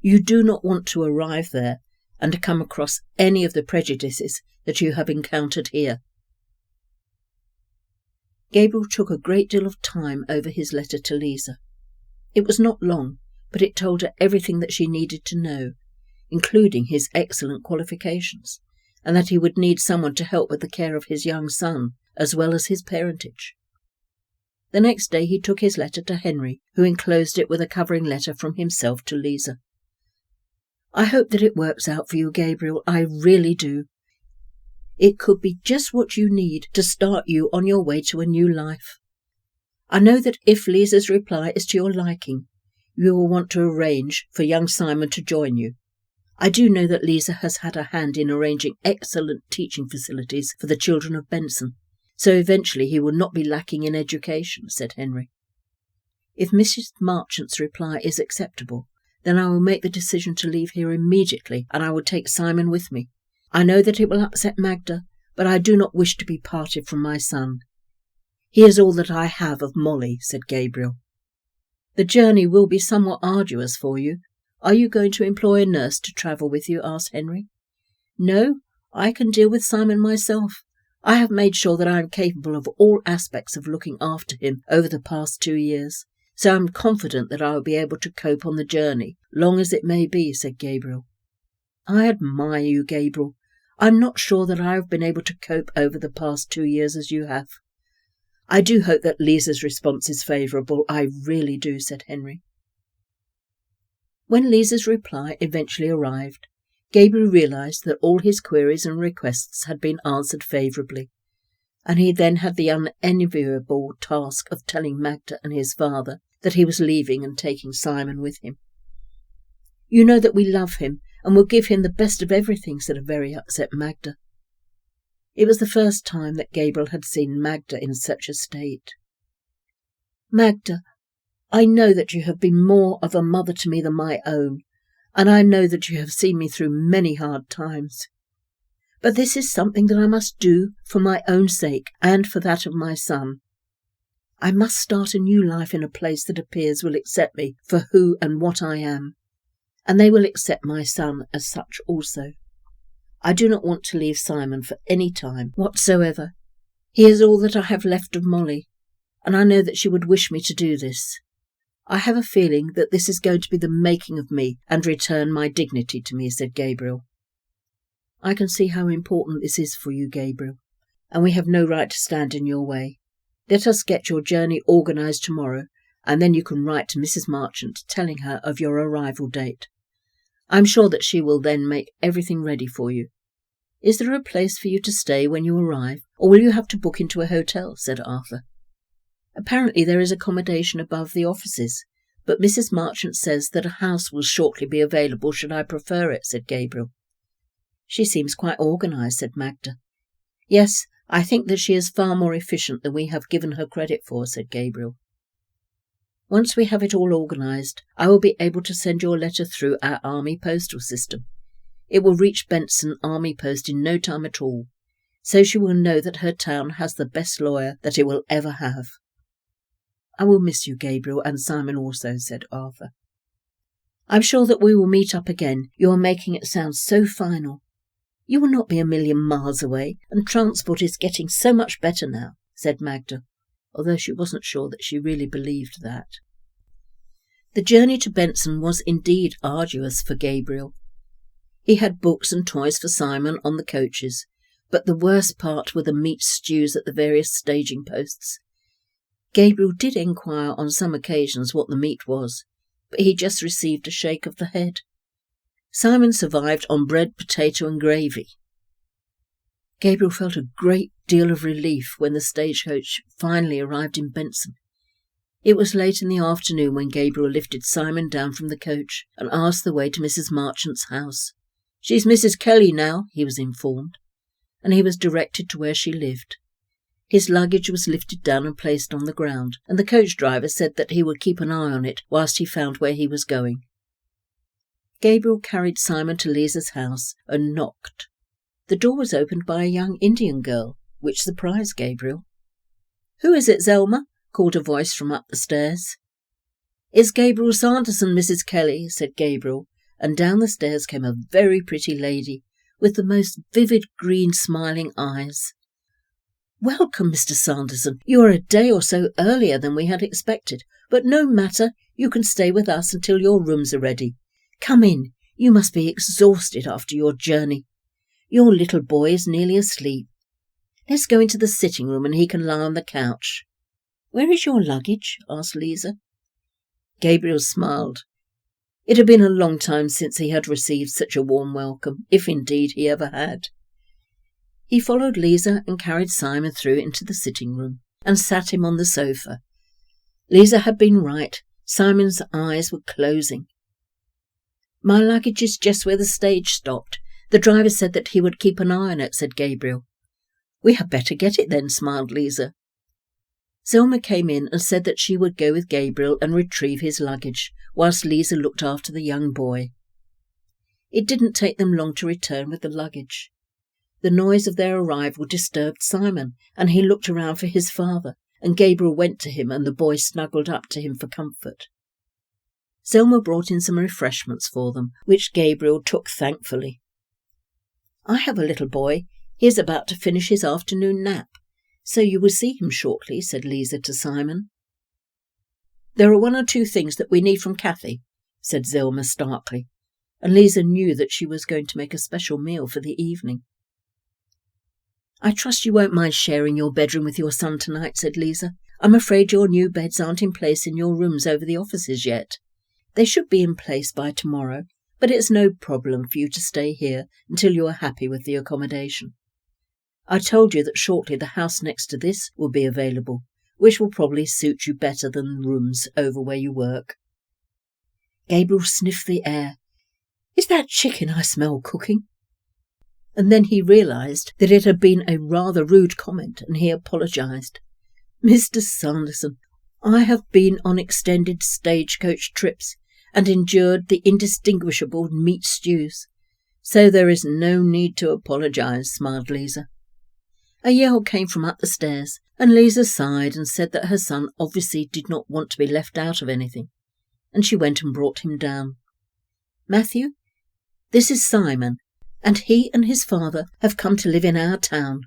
You do not want to arrive there and to come across any of the prejudices that you have encountered here." Gabriel took a great deal of time over his letter to Liza. It was not long, but it told her everything that she needed to know, including his excellent qualifications, and that he would need someone to help with the care of his young son, as well as his parentage. The next day he took his letter to Henry, who enclosed it with a covering letter from himself to Liza. "I hope that it works out for you, Gabriel, I really do. It could be just what you need to start you on your way to a new life. I know that if Liza's reply is to your liking, you will want to arrange for young Simon to join you. I do know that Liza has had a hand in arranging excellent teaching facilities for the children of Benson, so eventually he will not be lacking in education," said Henry. "If Mrs. Marchant's reply is acceptable, then I will make the decision to leave here immediately, and I will take Simon with me. I know that it will upset Magda, but I do not wish to be parted from my son. He is all that I have of Molly," said Gabriel. "The journey will be somewhat arduous for you. Are you going to employ a nurse to travel with you?" asked Henry. "No, I can deal with Simon myself. I have made sure that I am capable of all aspects of looking after him over the past 2 years, so I am confident that I will be able to cope on the journey, long as it may be," said Gabriel. "I admire you, Gabriel. I'm not sure that I have been able to cope over the past 2 years as you have." "I do hope that Liza's response is favourable, I really do," said Henry. When Liza's reply eventually arrived, Gabriel realised that all his queries and requests had been answered favourably, and he then had the unenviable task of telling Magda and his father that he was leaving and taking Simon with him. "You know that we love him and will give him the best of everything," said a very upset Magda. It was the first time that Gabriel had seen Magda in such a state. "Magda, I know that you have been more of a mother to me than my own, and I know that you have seen me through many hard times. But this is something that I must do for my own sake and for that of my son. I must start a new life in a place that appears will accept me for who and what I am, and they will accept my son as such also. I do not want to leave Simon for any time whatsoever. He is all that I have left of Molly, and I know that she would wish me to do this. I have a feeling that this is going to be the making of me and return my dignity to me," said Gabriel. "I can see how important this is for you, Gabriel, and we have no right to stand in your way. Let us get your journey organised tomorrow, and then you can write to Mrs. Marchant telling her of your arrival date. I am sure that she will then make everything ready for you. Is there a place for you to stay when you arrive, or will you have to book into a hotel?" said Arthur. "Apparently there is accommodation above the offices, but Mrs. Marchant says that a house will shortly be available should I prefer it," said Gabriel. "She seems quite organised," said Magda. "Yes, I think that she is far more efficient than we have given her credit for," said Gabriel. "Once we have it all organised, I will be able to send your letter through our army postal system. It will reach Benson Army Post in no time at all, so she will know that her town has the best lawyer that it will ever have." "I will miss you, Gabriel, and Simon also," said Arthur. "I'm sure that we will meet up again. You are making it sound so final. You will not be a million miles away, and transport is getting so much better now," said Magda, although she wasn't sure that she really believed that. The journey to Benson was indeed arduous for Gabriel. He had books and toys for Simon on the coaches, but the worst part were the meat stews at the various staging posts. Gabriel did inquire on some occasions what the meat was, but he just received a shake of the head. Simon survived on bread, potato and gravy. Gabriel felt a great deal of relief when the stagecoach finally arrived in Benson. It was late in the afternoon when Gabriel lifted Simon down from the coach and asked the way to Mrs. Marchant's house. "She's Mrs. Kelly now," he was informed, and he was directed to where she lived. His luggage was lifted down and placed on the ground, and the coach driver said that he would keep an eye on it whilst he found where he was going. Gabriel carried Simon to Liza's house and knocked. The door was opened by a young Indian girl, which surprised Gabriel. "Who is it, Zelma?" called a voice from up the stairs. "It's Gabriel Sanderson, Mrs. Kelly," said Gabriel, and down the stairs came a very pretty lady, with the most vivid green smiling eyes. "Welcome, Mr. Sanderson. You are a day or so earlier than we had expected, but no matter, you can stay with us until your rooms are ready. Come in, you must be exhausted after your journey. Your little boy is nearly asleep. Let's go into the sitting room and he can lie on the couch. "Where is your luggage?" asked Liza. Gabriel smiled. It had been a long time since he had received such a warm welcome, if indeed he ever had. He followed Liza and carried Simon through into the sitting room and sat him on the sofa. Liza had been right. Simon's eyes were closing. "My luggage is just where the stage stopped. The driver said that he would keep an eye on it," said Gabriel. "We had better get it then," smiled Liza. Zelma came in and said that she would go with Gabriel and retrieve his luggage, whilst Liza looked after the young boy. It didn't take them long to return with the luggage. The noise of their arrival disturbed Simon, and he looked around for his father, and Gabriel went to him and the boy snuggled up to him for comfort. Zelma brought in some refreshments for them, which Gabriel took thankfully. "I have a little boy. He is about to finish his afternoon nap, so you will see him shortly," said Liza to Simon. "There are one or two things that we need from Kathy," said Zelma starkly, and Liza knew that she was going to make a special meal for the evening. "I trust you won't mind sharing your bedroom with your son tonight," said Liza. "I'm afraid your new beds aren't in place in your rooms over the offices yet. They should be in place by tomorrow, but it's no problem for you to stay here until you are happy with the accommodation. I told you that shortly the house next to this will be available, which will probably suit you better than rooms over where you work." Gabriel sniffed the air. "Is that chicken I smell cooking?" And then he realised that it had been a rather rude comment, and he apologised. "Mr. Sanderson, I have been on extended stagecoach trips and endured the indistinguishable meat stews, so there is no need to apologise," smiled Liza. A yell came from up the stairs, and Liza sighed and said that her son obviously did not want to be left out of anything, and she went and brought him down. "Matthew, this is Simon, and he and his father have come to live in our town,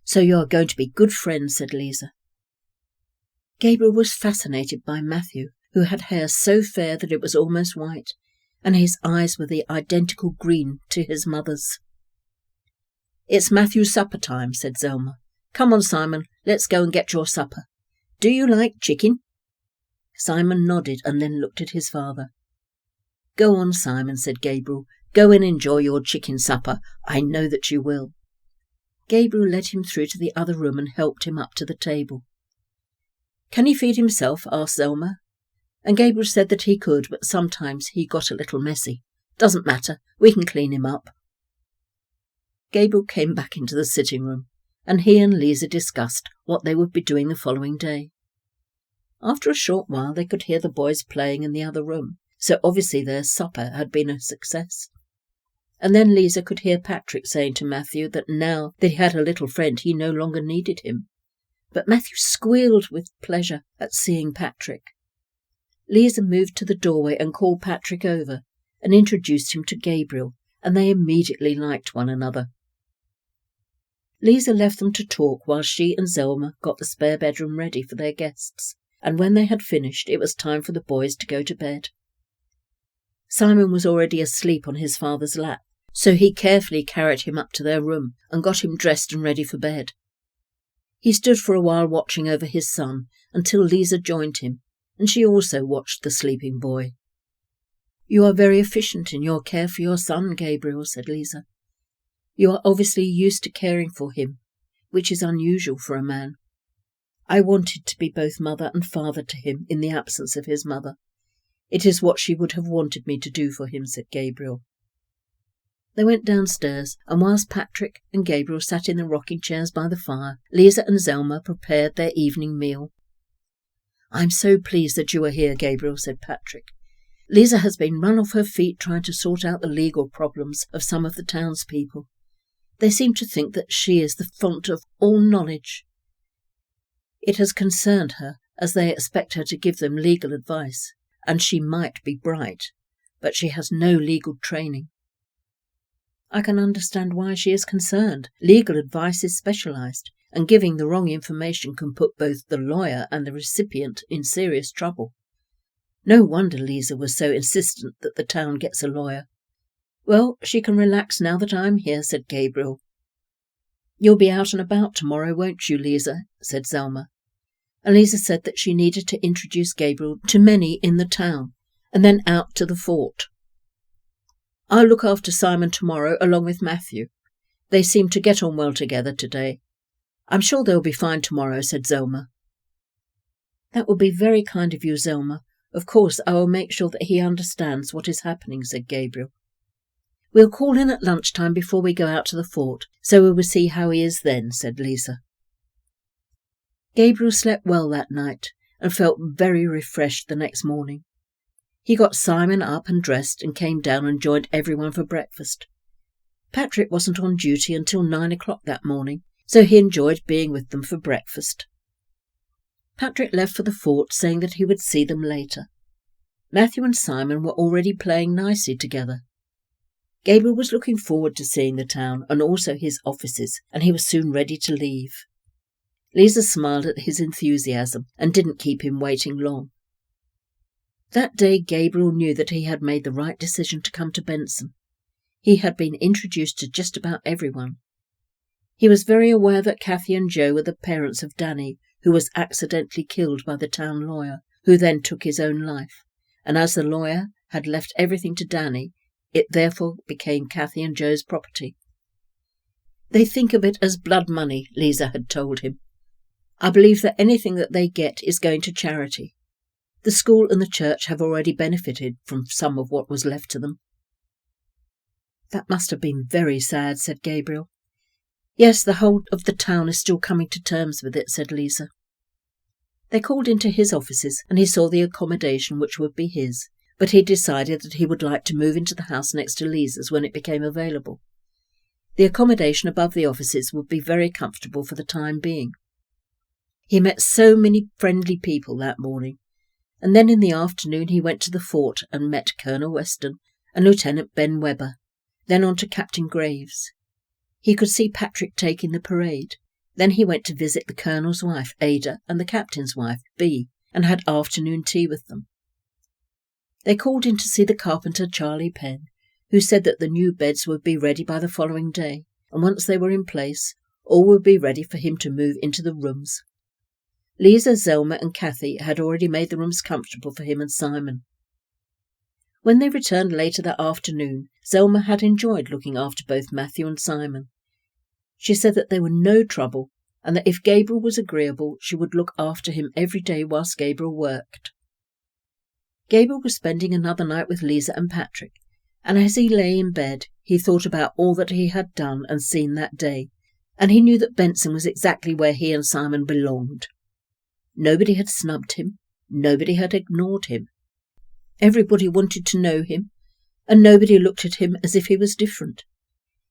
so you are going to be good friends," said Liza. Gabriel was fascinated by Matthew, who had hair so fair that it was almost white, and his eyes were the identical green to his mother's. "It's Matthew's supper time," said Zelma. "Come on, Simon, let's go and get your supper. Do you like chicken?" Simon nodded and then looked at his father. "Go on, Simon," said Gabriel. "Go and enjoy your chicken supper. I know that you will." Gabriel led him through to the other room and helped him up to the table. "Can he feed himself?" asked Zelma. And Gabriel said that he could, but sometimes he got a little messy. "Doesn't matter, we can clean him up." Gabriel came back into the sitting room, and he and Liza discussed what they would be doing the following day. After a short while they could hear the boys playing in the other room, so obviously their supper had been a success. And then Liza could hear Patrick saying to Matthew that now that he had a little friend he no longer needed him. But Matthew squealed with pleasure at seeing Patrick. Liza moved to the doorway and called Patrick over and introduced him to Gabriel, and they immediately liked one another. Liza left them to talk while she and Zelma got the spare bedroom ready for their guests, and when they had finished it was time for the boys to go to bed. Simon was already asleep on his father's lap, so he carefully carried him up to their room and got him dressed and ready for bed. He stood for a while watching over his son until Liza joined him, and she also watched the sleeping boy. "You are very efficient in your care for your son, Gabriel," said Liza. "You are obviously used to caring for him, which is unusual for a man. I wanted to be both mother and father to him in the absence of his mother. It is what she would have wanted me to do for him," said Gabriel. They went downstairs, and whilst Patrick and Gabriel sat in the rocking chairs by the fire, Liza and Zelma prepared their evening meal. "I'm so pleased that you are here, Gabriel," said Patrick. "Liza has been run off her feet trying to sort out the legal problems of some of the townspeople. They seem to think that she is the font of all knowledge. It has concerned her, as they expect her to give them legal advice, and she might be bright, but she has no legal training. I can understand why she is concerned. Legal advice is specialised, and giving the wrong information can put both the lawyer and the recipient in serious trouble. No wonder Liza was so insistent that the town gets a lawyer. Well, she can relax now that I'm here," said Gabriel. "You'll be out and about tomorrow, won't you, Liza?" said Zelma. and Liza said that she needed to introduce Gabriel to many in the town, and then out to the fort. "I'll look after Simon tomorrow along with Matthew. They seem to get on well together today. I'm sure they'll be fine tomorrow," said Zelma. "That will be very kind of you, Zelma. Of course, I will make sure that he understands what is happening," said Gabriel. "We'll call in at lunchtime before we go out to the fort, so we will see how he is then," said Liza. Gabriel slept well that night and felt very refreshed the next morning. He got Simon up and dressed and came down and joined everyone for breakfast. Patrick wasn't on duty until 9 o'clock that morning, so he enjoyed being with them for breakfast. Patrick left for the fort, saying that he would see them later. Matthew and Simon were already playing nicely together. Gabriel was looking forward to seeing the town and also his offices, and he was soon ready to leave. Liza smiled at his enthusiasm and didn't keep him waiting long. That day Gabriel knew that he had made the right decision to come to Benson. He had been introduced to just about everyone. He was very aware that Kathy and Joe were the parents of Danny, who was accidentally killed by the town lawyer, who then took his own life, and as the lawyer had left everything to Danny, it therefore became Kathy and Joe's property. "They think of it as blood money," Liza had told him. "I believe that anything that they get is going to charity. The school and the church have already benefited from some of what was left to them." "That must have been very sad," said Gabriel. "Yes, the whole of the town is still coming to terms with it," said Liza. They called into his offices and he saw the accommodation which would be his, but he decided that he would like to move into the house next to Liza's when it became available. The accommodation above the offices would be very comfortable for the time being. He met so many friendly people that morning, and then in the afternoon he went to the fort and met Colonel Weston and Lieutenant Ben Webber, then on to Captain Graves. He could see Patrick taking the parade. Then he went to visit the Colonel's wife, Ada, and the Captain's wife, Bee, and had afternoon tea with them. They called in to see the carpenter, Charlie Penn, who said that the new beds would be ready by the following day, and once they were in place, all would be ready for him to move into the rooms. Liza, Zelma, and Kathy had already made the rooms comfortable for him and Simon. When they returned later that afternoon, Zelma had enjoyed looking after both Matthew and Simon. She said that they were no trouble, and that if Gabriel was agreeable, she would look after him every day whilst Gabriel worked. Gabriel was spending another night with Liza and Patrick, and as he lay in bed, he thought about all that he had done and seen that day, and he knew that Benson was exactly where he and Simon belonged. Nobody had snubbed him, nobody had ignored him. Everybody wanted to know him, and nobody looked at him as if he was different.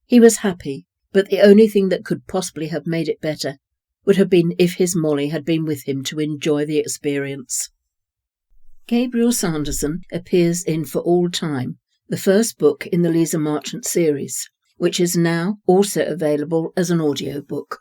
He was happy, but the only thing that could possibly have made it better would have been if his Molly had been with him to enjoy the experience. Gabriel Sanderson appears in For All Time, the first book in the Liza Marchant series, which is now also available as an audiobook.